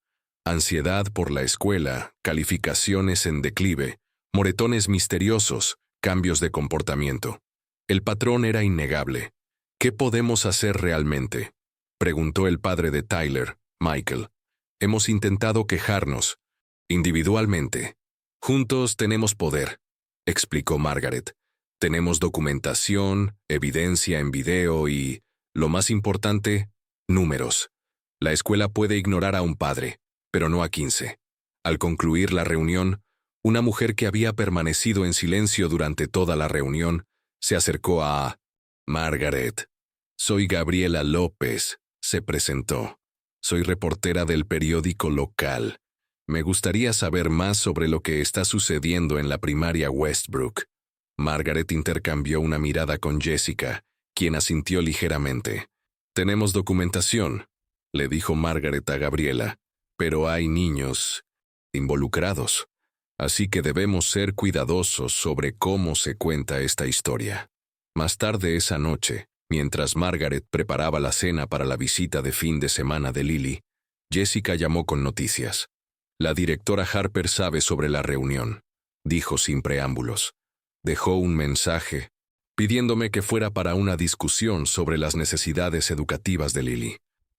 Ansiedad por la escuela, calificaciones en declive, moretones misteriosos, cambios de comportamiento. El patrón era innegable. ¿Qué podemos hacer realmente?, preguntó el padre de Tyler, Michael. Hemos intentado quejarnos, individualmente. Juntos tenemos poder, explicó Margaret. Tenemos documentación, evidencia en video y, lo más importante, números. La escuela puede ignorar a un padre, pero no a 15. Al concluir la reunión, una mujer que había permanecido en silencio durante toda la reunión se acercó a Margaret. Soy Gabriela López, se presentó. Soy reportera del periódico local. Me gustaría saber más sobre lo que está sucediendo en la primaria Westbrook. Margaret intercambió una mirada con Jessica, quien asintió ligeramente. Tenemos documentación, le dijo Margaret a Gabriela, pero hay niños involucrados. Así que debemos ser cuidadosos sobre cómo se cuenta esta historia. Más tarde esa noche, Mientras Margaret preparaba la cena para la visita de fin de semana de Lily, Jessica llamó con noticias. La directora Harper sabe sobre la reunión, dijo sin preámbulos. Dejó un mensaje pidiéndome que fuera para una discusión sobre las necesidades educativas de Lily.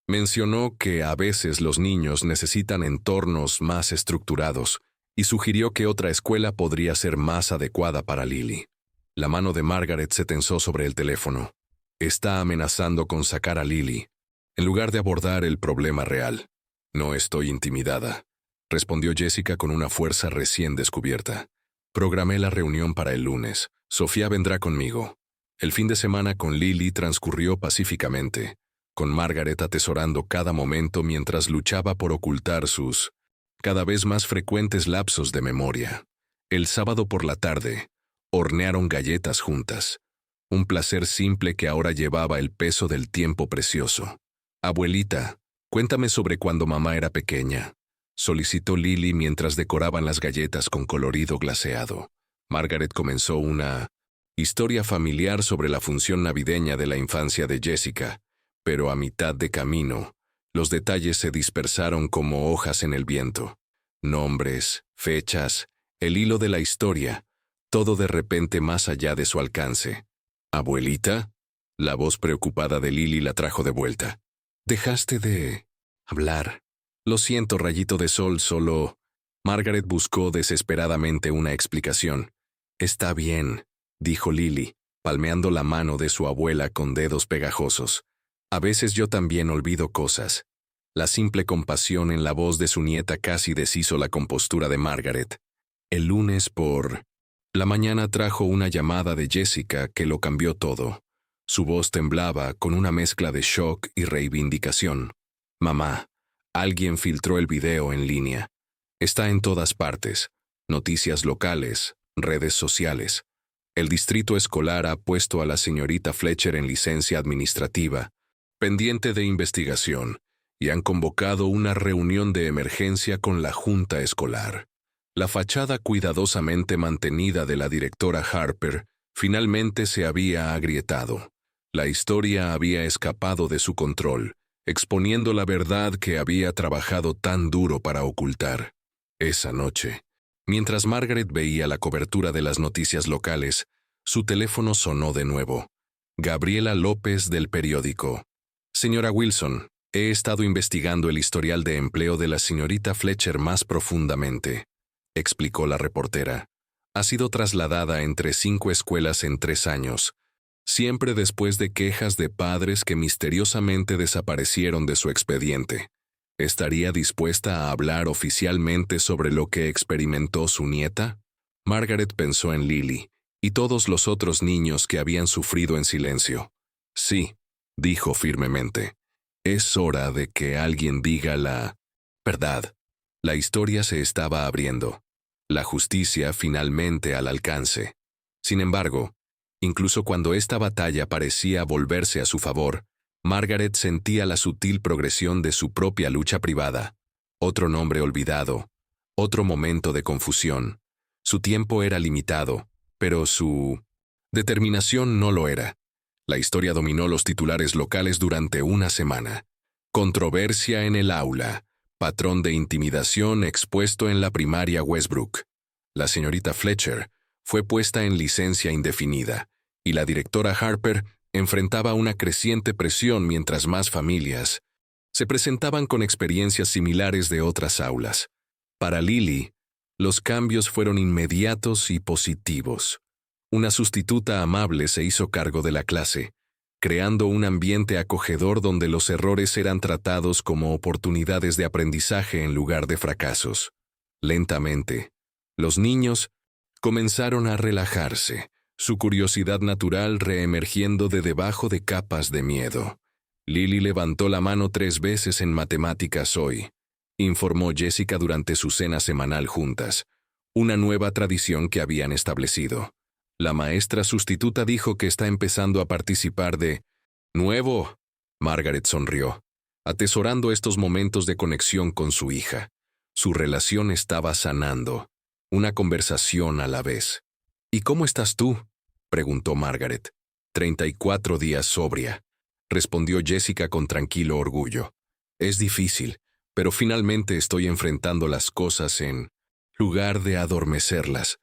Mencionó que a veces los niños necesitan entornos más estructurados y sugirió que otra escuela podría ser más adecuada para Lily. La mano de Margaret se tensó sobre el teléfono. Está amenazando con sacar a Lily, en lugar de abordar el problema real. No estoy intimidada, respondió Jessica con una fuerza recién descubierta. Programé la reunión para el lunes. Sofía vendrá conmigo. El fin de semana con Lily transcurrió pacíficamente, con Margaret atesorando cada momento mientras luchaba por ocultar sus cada vez más frecuentes lapsos de memoria. El sábado por la tarde, hornearon galletas juntas. Un placer simple que ahora llevaba el peso del tiempo precioso. «Abuelita, cuéntame sobre cuando mamá era pequeña», solicitó Lily mientras decoraban las galletas con colorido glaseado. Margaret comenzó una historia familiar sobre la función navideña de la infancia de Jessica, pero a mitad de camino, los detalles se dispersaron como hojas en el viento. Nombres, fechas, el hilo de la historia, todo de repente más allá de su alcance. «¿Abuelita?», la voz preocupada de Lily la trajo de vuelta. «Dejaste de hablar». «Lo siento, rayito de sol, solo...». Margaret buscó desesperadamente una explicación. «Está bien», dijo Lily, palmeando la mano de su abuela con dedos pegajosos. «A veces yo también olvido cosas». La simple compasión en la voz de su nieta casi deshizo la compostura de Margaret. El lunes por la mañana trajo una llamada de Jessica que lo cambió todo. Su voz temblaba con una mezcla de shock y reivindicación. «Mamá, alguien filtró el video en línea. Está en todas partes. Noticias locales, redes sociales. El distrito escolar ha puesto a la señorita Fletcher en licencia administrativa, pendiente de investigación, y han convocado una reunión de emergencia con la junta escolar». La fachada cuidadosamente mantenida de la directora Harper finalmente se había agrietado. La historia había escapado de su control, exponiendo la verdad que había trabajado tan duro para ocultar. Esa noche, mientras Margaret veía la cobertura de las noticias locales, su teléfono sonó de nuevo. Gabriela López del periódico. «Señora Wilson, he estado investigando el historial de empleo de la señorita Fletcher más profundamente», explicó la reportera. «Ha sido trasladada entre 5 escuelas en 3 años, siempre después de quejas de padres que misteriosamente desaparecieron de su expediente. ¿Estaría dispuesta a hablar oficialmente sobre lo que experimentó su nieta?» Margaret pensó en Lily y todos los otros niños que habían sufrido en silencio. «Sí», dijo firmemente. «Es hora de que alguien diga la verdad». La historia se estaba abriendo. La justicia finalmente al alcance. Sin embargo, incluso cuando esta batalla parecía volverse a su favor, Margaret sentía la sutil progresión de su propia lucha privada. Otro nombre olvidado, otro momento de confusión. Su tiempo era limitado, pero su determinación no lo era. La historia dominó los titulares locales durante una semana. Controversia en el aula. Patrón de intimidación expuesto en la primaria Westbrook. La señorita Fletcher fue puesta en licencia indefinida, y la directora Harper enfrentaba una creciente presión mientras más familias se presentaban con experiencias similares de otras aulas. Para Lily, los cambios fueron inmediatos y positivos. Una sustituta amable se hizo cargo de la clase, creando un ambiente acogedor donde los errores eran tratados como oportunidades de aprendizaje en lugar de fracasos. Lentamente, los niños comenzaron a relajarse, su curiosidad natural reemergiendo de debajo de capas de miedo. Lily levantó la mano 3 veces en matemáticas hoy, informó Jessica durante su cena semanal juntas, una nueva tradición que habían establecido. La maestra sustituta dijo que está empezando a participar de nuevo. Margaret sonrió, atesorando estos momentos de conexión con su hija. Su relación estaba sanando, una conversación a la vez. «¿Y cómo estás tú?», preguntó Margaret. 34 días sobria, respondió Jessica con tranquilo orgullo. Es difícil, pero finalmente estoy enfrentando las cosas en lugar de adormecerlas,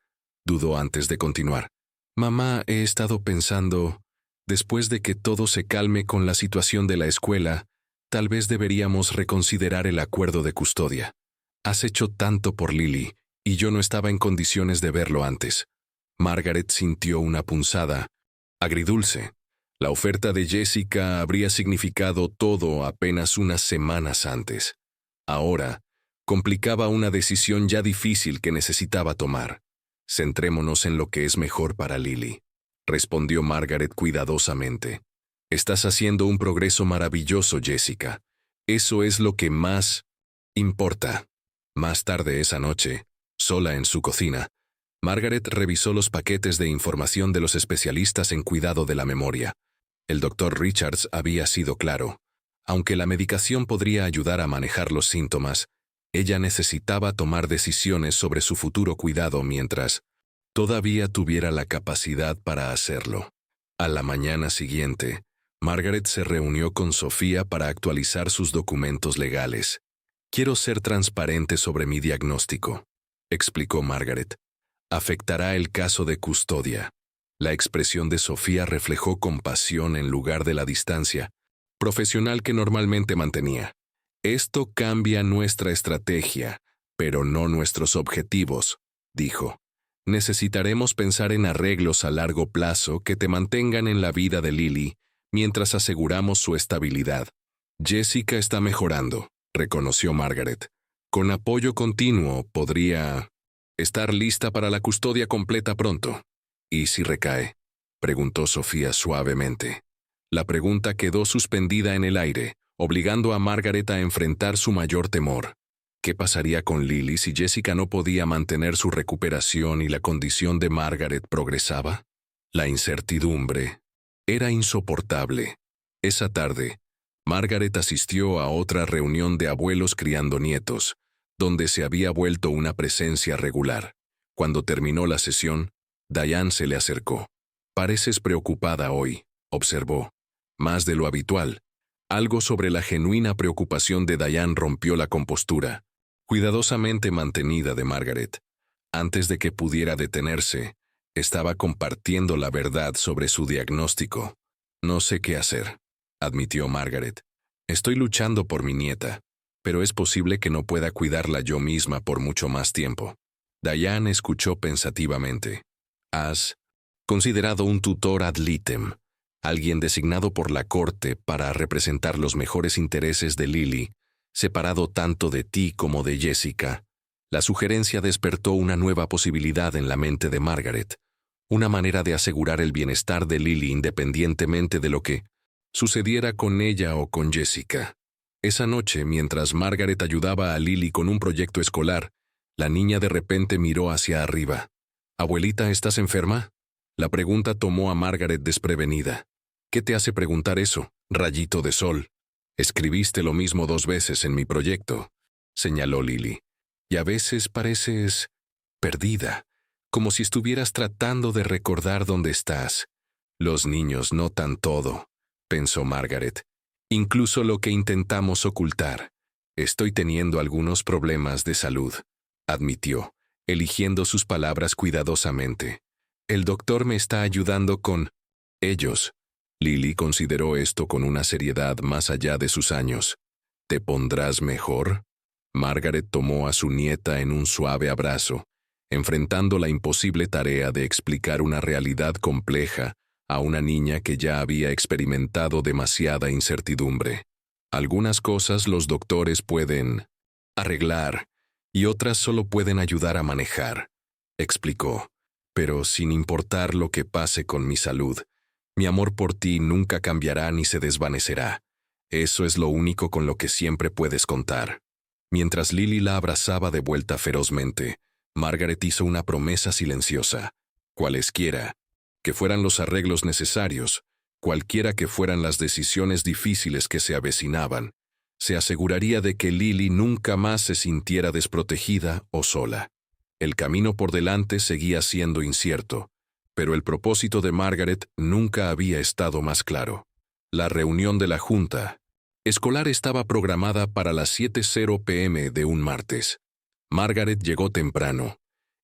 dudó antes de continuar. Mamá, he estado pensando, después de que todo se calme con la situación de la escuela, tal vez deberíamos reconsiderar el acuerdo de custodia. Has hecho tanto por Lily, y yo no estaba en condiciones de verlo antes. Margaret sintió una punzada agridulce. La oferta de Jessica habría significado todo apenas unas semanas antes. Ahora, complicaba una decisión ya difícil que necesitaba tomar. Centrémonos en lo que es mejor para Lily, respondió Margaret cuidadosamente. Estás haciendo un progreso maravilloso, Jessica. Eso es lo que más importa. Más tarde esa noche, sola en su cocina, Margaret revisó los paquetes de información de los especialistas en cuidado de la memoria. El Dr. Richards había sido claro. Aunque la medicación podría ayudar a manejar los síntomas, ella necesitaba tomar decisiones sobre su futuro cuidado mientras todavía tuviera la capacidad para hacerlo. A la mañana siguiente, Margaret se reunió con Sofía para actualizar sus documentos legales. Quiero ser transparente sobre mi diagnóstico, explicó Margaret. Afectará el caso de custodia. La expresión de Sofía reflejó compasión en lugar de la distancia profesional que normalmente mantenía. Esto cambia nuestra estrategia, pero no nuestros objetivos, dijo. Necesitaremos pensar en arreglos a largo plazo que te mantengan en la vida de Lily mientras aseguramos su estabilidad. Jessica está mejorando, reconoció Margaret. Con apoyo continuo podría estar lista para la custodia completa pronto. ¿Y si recae?, preguntó Sofía suavemente. La pregunta quedó suspendida en el aire, obligando a Margaret a enfrentar su mayor temor. ¿Qué pasaría con Lily si Jessica no podía mantener su recuperación y la condición de Margaret progresaba? La incertidumbre era insoportable. Esa tarde, Margaret asistió a otra reunión de abuelos criando nietos, donde se había vuelto una presencia regular. Cuando terminó la sesión, Diane se le acercó. «Pareces preocupada hoy», observó. Más de lo habitual. Algo sobre la genuina preocupación de Diane rompió la compostura, cuidadosamente mantenida de Margaret. Antes de que pudiera detenerse, estaba compartiendo la verdad sobre su diagnóstico. «No sé qué hacer», admitió Margaret. «Estoy luchando por mi nieta, pero es posible que no pueda cuidarla yo misma por mucho más tiempo». Diane escuchó pensativamente. «¿Has considerado un tutor ad litem, alguien designado por la corte para representar los mejores intereses de Lily, separado tanto de ti como de Jessica?» La sugerencia despertó una nueva posibilidad en la mente de Margaret, una manera de asegurar el bienestar de Lily independientemente de lo que sucediera con ella o con Jessica. Esa noche, mientras Margaret ayudaba a Lily con un proyecto escolar, la niña de repente miró hacia arriba. «Abuelita, ¿estás enferma?». La pregunta tomó a Margaret desprevenida. «¿Qué te hace preguntar eso, rayito de sol?». «Escribiste lo mismo 2 veces en mi proyecto», señaló Lily. «Y a veces pareces perdida, como si estuvieras tratando de recordar dónde estás». «Los niños notan todo», pensó Margaret, «incluso lo que intentamos ocultar». «Estoy teniendo algunos problemas de salud», admitió, eligiendo sus palabras cuidadosamente. «El doctor me está ayudando con ellos». Lily consideró esto con una seriedad más allá de sus años. «¿Te pondrás mejor?». Margaret tomó a su nieta en un suave abrazo, enfrentando la imposible tarea de explicar una realidad compleja a una niña que ya había experimentado demasiada incertidumbre. Algunas cosas los doctores pueden arreglar y otras solo pueden ayudar a manejar, explicó. Pero sin importar lo que pase con mi salud, mi amor por ti nunca cambiará ni se desvanecerá. Eso es lo único con lo que siempre puedes contar. Mientras Lily la abrazaba de vuelta ferozmente, Margaret hizo una promesa silenciosa. Cualesquiera que fueran los arreglos necesarios, cualquiera que fueran las decisiones difíciles que se avecinaban, se aseguraría de que Lily nunca más se sintiera desprotegida o sola. El camino por delante seguía siendo incierto, Pero el propósito de Margaret nunca había estado más claro. La reunión de la Junta Escolar estaba programada para las 7:00 p.m. de un martes. Margaret llegó temprano,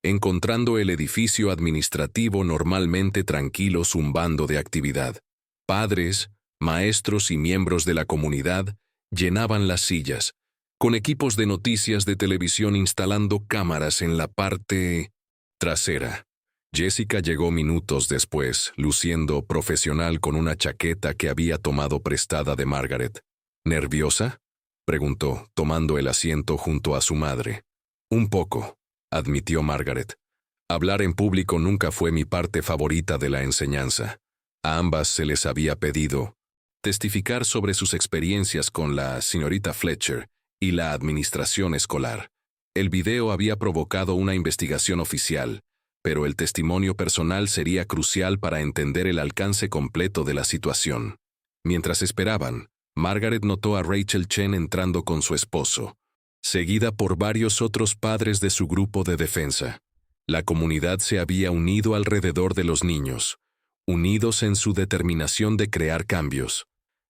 encontrando el edificio administrativo normalmente tranquilo zumbando de actividad. Padres, maestros y miembros de la comunidad llenaban las sillas, con equipos de noticias de televisión instalando cámaras en la parte trasera. Jessica llegó minutos después, luciendo profesional con una chaqueta que había tomado prestada de Margaret. ¿Nerviosa?, preguntó, tomando el asiento junto a su madre. Un poco, admitió Margaret. Hablar en público nunca fue mi parte favorita de la enseñanza. A ambas se les había pedido testificar sobre sus experiencias con la señorita Fletcher y la administración escolar. El video había provocado una investigación oficial, pero el testimonio personal sería crucial para entender el alcance completo de la situación. Mientras esperaban, Margaret notó a Rachel Chen entrando con su esposo, seguida por varios otros padres de su grupo de defensa. La comunidad se había unido alrededor de los niños, unidos en su determinación de crear cambios.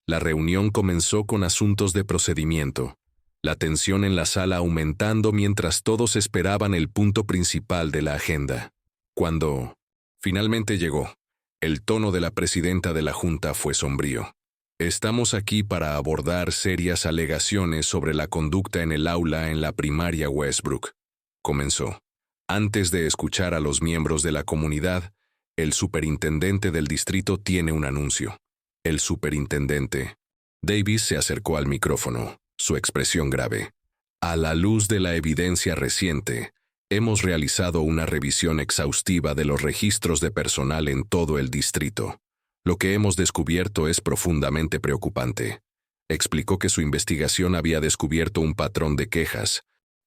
La reunión comenzó con asuntos de procedimiento, la tensión en la sala aumentando mientras todos esperaban el punto principal de la agenda. Cuando finalmente llegó, el tono de la presidenta de la Junta fue sombrío. Estamos aquí para abordar serias alegaciones sobre la conducta en el aula en la primaria Westbrook, comenzó. Antes de escuchar a los miembros de la comunidad, el superintendente del distrito tiene un anuncio. El superintendente Davis se acercó al micrófono, su expresión grave. A la luz de la evidencia reciente, hemos realizado una revisión exhaustiva de los registros de personal en todo el distrito. Lo que hemos descubierto es profundamente preocupante. Explicó que su investigación había descubierto un patrón de quejas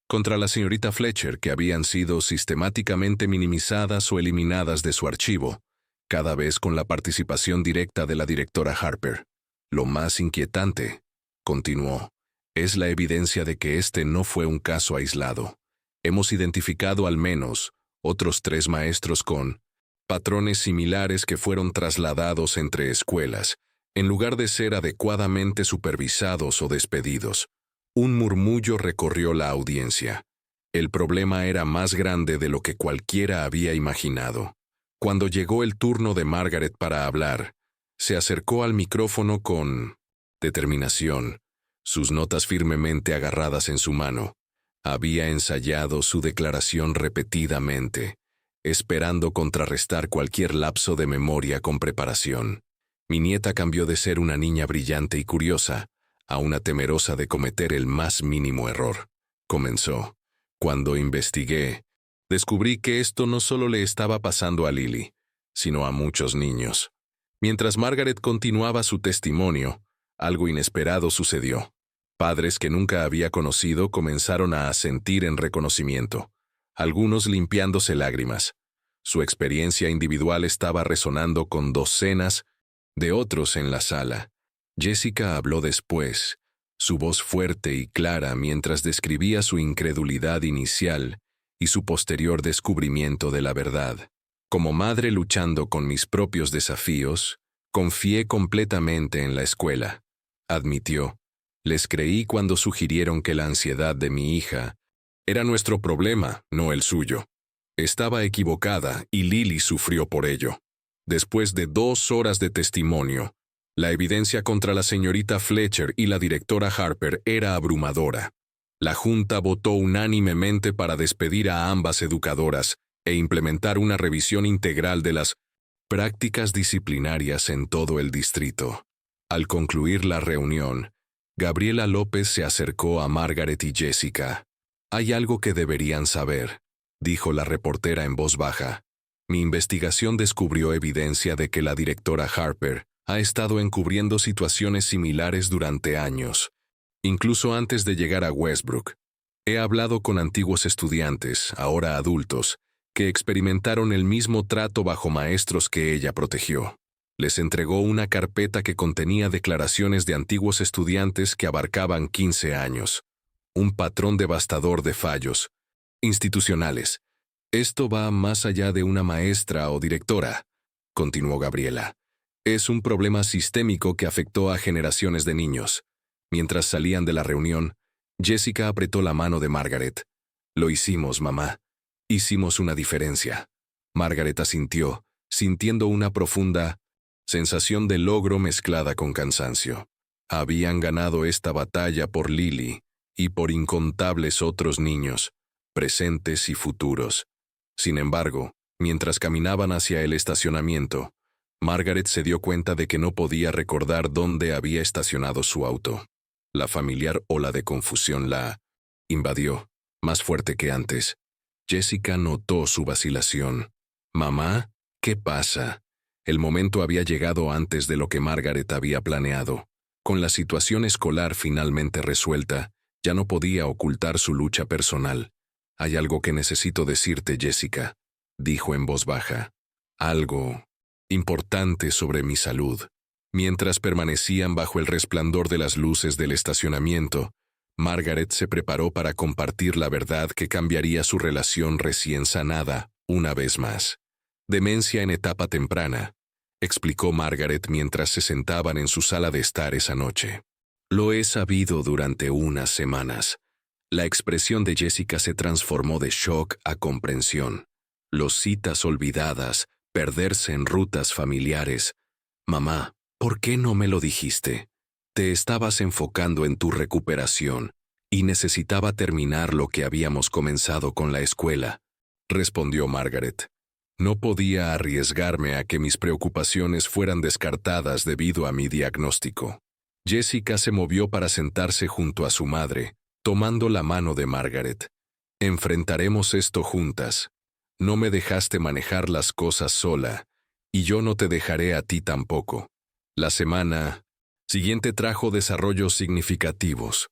contra la señorita Fletcher que habían sido sistemáticamente minimizadas o eliminadas de su archivo, cada vez con la participación directa de la directora Harper. Lo más inquietante, continuó, es la evidencia de que este no fue un caso aislado. Hemos identificado al menos otros 3 maestros con patrones similares que fueron trasladados entre escuelas, en lugar de ser adecuadamente supervisados o despedidos. Un murmullo recorrió la audiencia. El problema era más grande de lo que cualquiera había imaginado. Cuando llegó el turno de Margaret para hablar, se acercó al micrófono con determinación, sus notas firmemente agarradas en su mano. Había ensayado su declaración repetidamente, esperando contrarrestar cualquier lapso de memoria con preparación. Mi nieta cambió de ser una niña brillante y curiosa a una temerosa de cometer el más mínimo error. Comenzó. Cuando investigué, descubrí que esto no solo le estaba pasando a Lily, sino a muchos niños. Mientras Margaret continuaba su testimonio, algo inesperado sucedió. Padres que nunca había conocido comenzaron a asentir en reconocimiento, algunos limpiándose lágrimas. Su experiencia individual estaba resonando con docenas de otros en la sala. Jessica habló después, su voz fuerte y clara mientras describía su incredulidad inicial y su posterior descubrimiento de la verdad. Como madre luchando con mis propios desafíos, confié completamente en la escuela, admitió. Les creí cuando sugirieron que la ansiedad de mi hija era nuestro problema, no el suyo. Estaba equivocada y Lily sufrió por ello. Después de 2 horas de testimonio, la evidencia contra la señorita Fletcher y la directora Harper era abrumadora. La Junta votó unánimemente para despedir a ambas educadoras e implementar una revisión integral de las prácticas disciplinarias en todo el distrito. Al concluir la reunión, Gabriela López se acercó a Margaret y Jessica. «Hay algo que deberían saber», dijo la reportera en voz baja. «Mi investigación descubrió evidencia de que la directora Harper ha estado encubriendo situaciones similares durante años, incluso antes de llegar a Westbrook. He hablado con antiguos estudiantes, ahora adultos, que experimentaron el mismo trato bajo maestros que ella protegió. Les entregó una carpeta que contenía declaraciones de antiguos estudiantes que abarcaban 15 años. Un patrón devastador de fallos institucionales. Esto va más allá de una maestra o directora, continuó Gabriela. Es un problema sistémico que afectó a generaciones de niños. Mientras salían de la reunión, Jessica apretó la mano de Margaret. Lo hicimos, mamá. Hicimos una diferencia. Margaret asintió, sintiendo una profunda sensación de logro mezclada con cansancio. Habían ganado esta batalla por Lily y por incontables otros niños, presentes y futuros. Sin embargo, mientras caminaban hacia el estacionamiento, Margaret se dio cuenta de que no podía recordar dónde había estacionado su auto. La familiar ola de confusión la invadió, más fuerte que antes. Jessica notó su vacilación. «Mamá, ¿qué pasa?» El momento había llegado antes de lo que Margaret había planeado. Con la situación escolar finalmente resuelta, ya no podía ocultar su lucha personal. «Hay algo que necesito decirte, Jessica», dijo en voz baja. «Algo importante sobre mi salud». Mientras permanecían bajo el resplandor de las luces del estacionamiento, Margaret se preparó para compartir la verdad que cambiaría su relación recién sanada, una vez más. «Demencia en etapa temprana», explicó Margaret mientras se sentaban en su sala de estar esa noche. «Lo he sabido durante unas semanas». La expresión de Jessica se transformó de shock a comprensión. Los citas olvidadas, perderse en rutas familiares. «Mamá, ¿por qué no me lo dijiste? Te estabas enfocando en tu recuperación y necesitaba terminar lo que habíamos comenzado con la escuela», respondió Margaret. «No podía arriesgarme a que mis preocupaciones fueran descartadas debido a mi diagnóstico». Jessica se movió para sentarse junto a su madre, tomando la mano de Margaret. «Enfrentaremos esto juntas. No me dejaste manejar las cosas sola, y yo no te dejaré a ti tampoco». La semana siguiente trajo desarrollos significativos.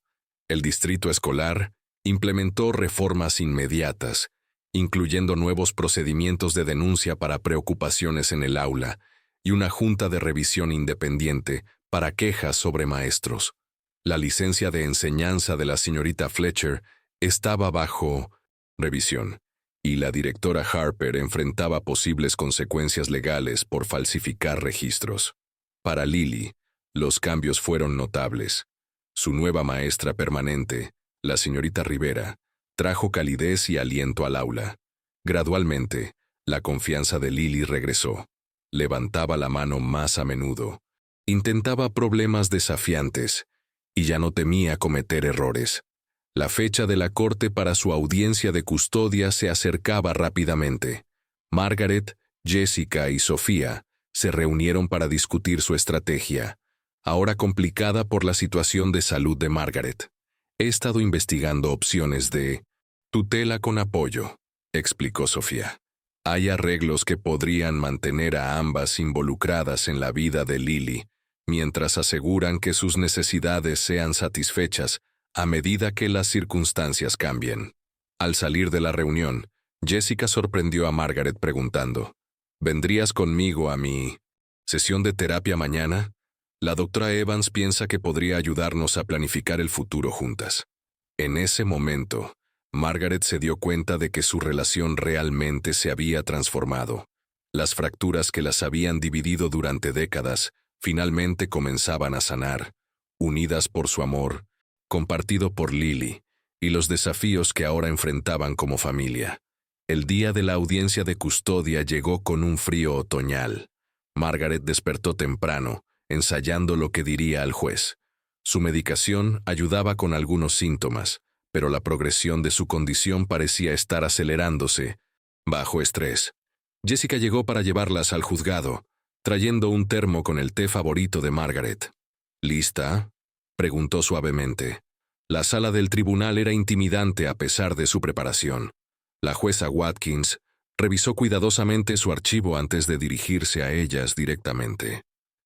El distrito escolar implementó reformas inmediatas, incluyendo nuevos procedimientos de denuncia para preocupaciones en el aula y una junta de revisión independiente para quejas sobre maestros. La licencia de enseñanza de la señorita Fletcher estaba bajo revisión, y la directora Harper enfrentaba posibles consecuencias legales por falsificar registros. Para Lily, los cambios fueron notables. Su nueva maestra permanente, la señorita Rivera, trajo calidez y aliento al aula. Gradualmente, la confianza de Lily regresó. Levantaba la mano más a menudo. Intentaba problemas desafiantes y ya no temía cometer errores. La fecha de la corte para su audiencia de custodia se acercaba rápidamente. Margaret, Jessica y Sofía se reunieron para discutir su estrategia, ahora complicada por la situación de salud de Margaret. «He estado investigando opciones de tutela con apoyo», explicó Sofía. «Hay arreglos que podrían mantener a ambas involucradas en la vida de Lily, mientras aseguran que sus necesidades sean satisfechas a medida que las circunstancias cambien». Al salir de la reunión, Jessica sorprendió a Margaret preguntando, «¿Vendrías conmigo a mi sesión de terapia mañana? La doctora Evans piensa que podría ayudarnos a planificar el futuro juntas». En ese momento, Margaret se dio cuenta de que su relación realmente se había transformado. Las fracturas que las habían dividido durante décadas finalmente comenzaban a sanar, unidas por su amor, compartido por Lily, y los desafíos que ahora enfrentaban como familia. El día de la audiencia de custodia llegó con un frío otoñal. Margaret despertó temprano, ensayando lo que diría al juez. Su medicación ayudaba con algunos síntomas, pero la progresión de su condición parecía estar acelerándose, bajo estrés. Jessica llegó para llevarlas al juzgado, trayendo un termo con el té favorito de Margaret. «¿Lista?», preguntó suavemente. La sala del tribunal era intimidante a pesar de su preparación. La jueza Watkins revisó cuidadosamente su archivo antes de dirigirse a ellas directamente.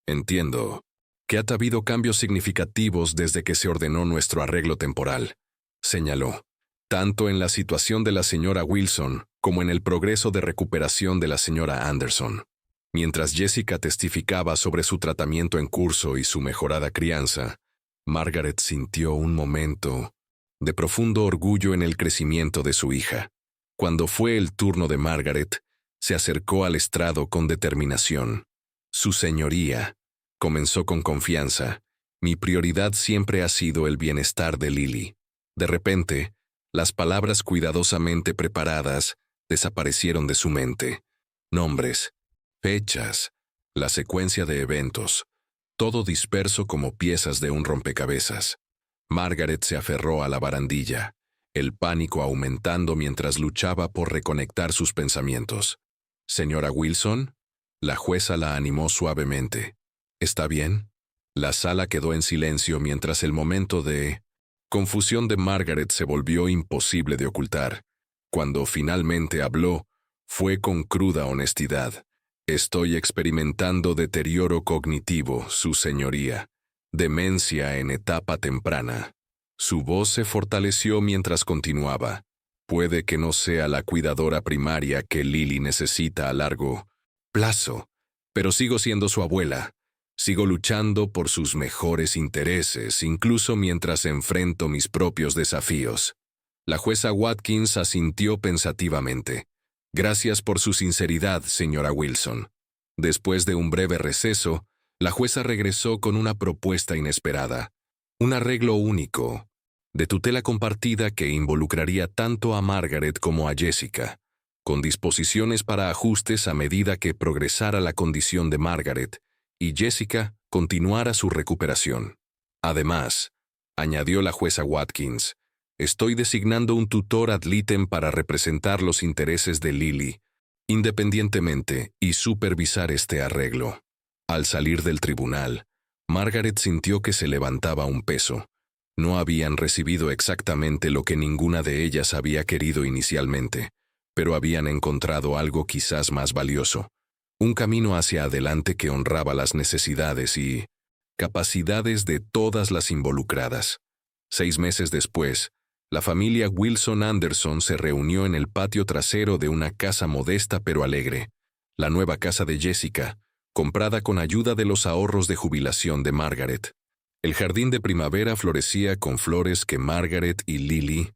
«Entiendo que ha habido cambios significativos desde que se ordenó nuestro arreglo temporal», señaló, «tanto en la situación de la señora Wilson como en el progreso de recuperación de la señora Anderson». Mientras Jessica testificaba sobre su tratamiento en curso y su mejorada crianza, Margaret sintió un momento de profundo orgullo en el crecimiento de su hija. Cuando fue el turno de Margaret, se acercó al estrado con determinación. Su señoría, comenzó con confianza, mi prioridad siempre ha sido el bienestar de Lily. De repente, las palabras cuidadosamente preparadas desaparecieron de su mente. Nombres, fechas, la secuencia de eventos, todo disperso como piezas de un rompecabezas. Margaret se aferró a la barandilla, el pánico aumentando mientras luchaba por reconectar sus pensamientos. «Señora Wilson», la jueza la animó suavemente. «¿Está bien?». La sala quedó en silencio mientras el momento de confusión de Margaret se volvió imposible de ocultar. Cuando finalmente habló, fue con cruda honestidad. «Estoy experimentando deterioro cognitivo, su señoría. Demencia en etapa temprana». Su voz se fortaleció mientras continuaba. «Puede que no sea la cuidadora primaria que Lily necesita a largo plazo, pero sigo siendo su abuela. Sigo luchando por sus mejores intereses, incluso mientras enfrento mis propios desafíos». La jueza Watkins asintió pensativamente. «Gracias por su sinceridad, señora Wilson». Después de un breve receso, la jueza regresó con una propuesta inesperada. Un arreglo único, de tutela compartida que involucraría tanto a Margaret como a Jessica, con disposiciones para ajustes a medida que progresara la condición de Margaret y Jessica continuara su recuperación. Además, añadió la jueza Watkins, estoy designando un tutor ad litem para representar los intereses de Lily, independientemente, y supervisar este arreglo. Al salir del tribunal, Margaret sintió que se levantaba un peso. No habían recibido exactamente lo que ninguna de ellas había querido inicialmente, pero habían encontrado algo quizás más valioso. Un camino hacia adelante que honraba las necesidades y capacidades de todas las involucradas. 6 meses después, la familia Wilson Anderson se reunió en el patio trasero de una casa modesta pero alegre, la nueva casa de Jessica, comprada con ayuda de los ahorros de jubilación de Margaret. El jardín de primavera florecía con flores que Margaret y Lily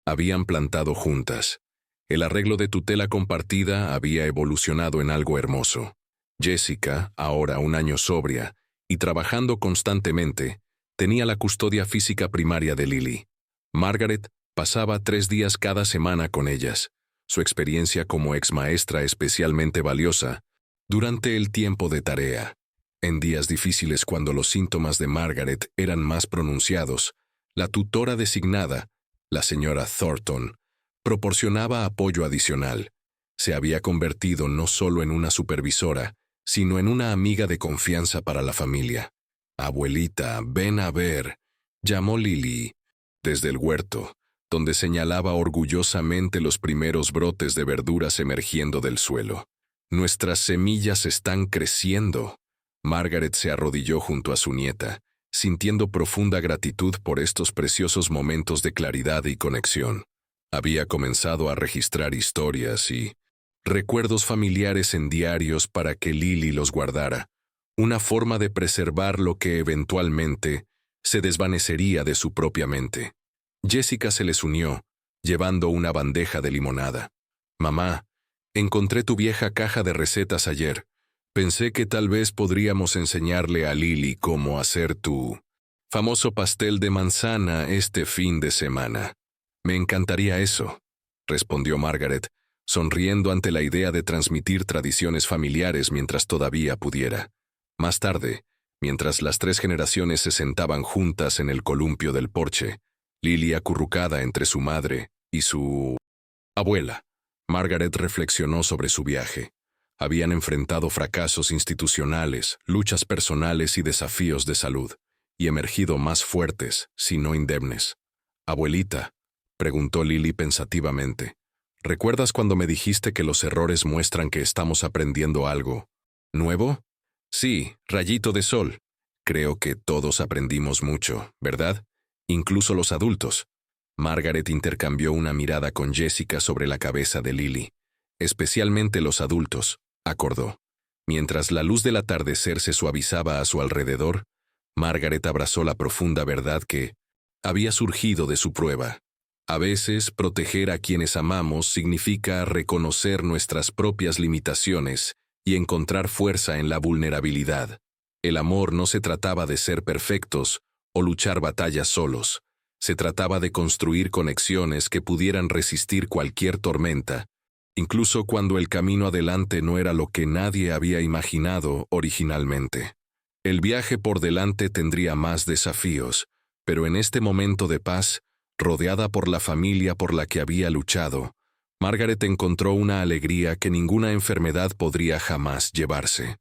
habían plantado juntas. El arreglo de tutela compartida había evolucionado en algo hermoso. Jessica, ahora un año sobria y trabajando constantemente, tenía la custodia física primaria de Lily. Margaret pasaba 3 días cada semana con ellas, su experiencia como exmaestra especialmente valiosa durante el tiempo de tarea. En días difíciles cuando los síntomas de Margaret eran más pronunciados, la tutora designada, la señora Thornton, proporcionaba apoyo adicional. Se había convertido no solo en una supervisora, sino en una amiga de confianza para la familia. «Abuelita, ven a ver», llamó Lily desde el huerto, donde señalaba orgullosamente los primeros brotes de verduras emergiendo del suelo. «Nuestras semillas están creciendo». Margaret se arrodilló junto a su nieta, sintiendo profunda gratitud por estos preciosos momentos de claridad y conexión. Había comenzado a registrar historias y recuerdos familiares en diarios para que Lily los guardara, una forma de preservar lo que eventualmente se desvanecería de su propia mente. Jessica se les unió, llevando una bandeja de limonada. «Mamá, encontré tu vieja caja de recetas ayer. Pensé que tal vez podríamos enseñarle a Lily cómo hacer tu famoso pastel de manzana este fin de semana». «Me encantaría eso», respondió Margaret, sonriendo ante la idea de transmitir tradiciones familiares mientras todavía pudiera. Más tarde, mientras las 3 generaciones se sentaban juntas en el columpio del porche, Lily acurrucada entre su madre y su abuela, Margaret reflexionó sobre su viaje. Habían enfrentado fracasos institucionales, luchas personales y desafíos de salud, y emergido más fuertes, si no indemnes. «Abuelita», preguntó Lily pensativamente, «¿recuerdas cuando me dijiste que los errores muestran que estamos aprendiendo algo nuevo?» «Sí, rayito de sol. Creo que todos aprendimos mucho, ¿verdad? Incluso los adultos». Margaret intercambió una mirada con Jessica sobre la cabeza de Lily. «Especialmente los adultos», acordó. Mientras la luz del atardecer se suavizaba a su alrededor, Margaret abrazó la profunda verdad que había surgido de su prueba. A veces, proteger a quienes amamos significa reconocer nuestras propias limitaciones y encontrar fuerza en la vulnerabilidad. El amor no se trataba de ser perfectos o luchar batallas solos. Se trataba de construir conexiones que pudieran resistir cualquier tormenta, incluso cuando el camino adelante no era lo que nadie había imaginado originalmente. El viaje por delante tendría más desafíos, pero en este momento de paz, rodeada por la familia por la que había luchado, Margaret encontró una alegría que ninguna enfermedad podría jamás llevarse.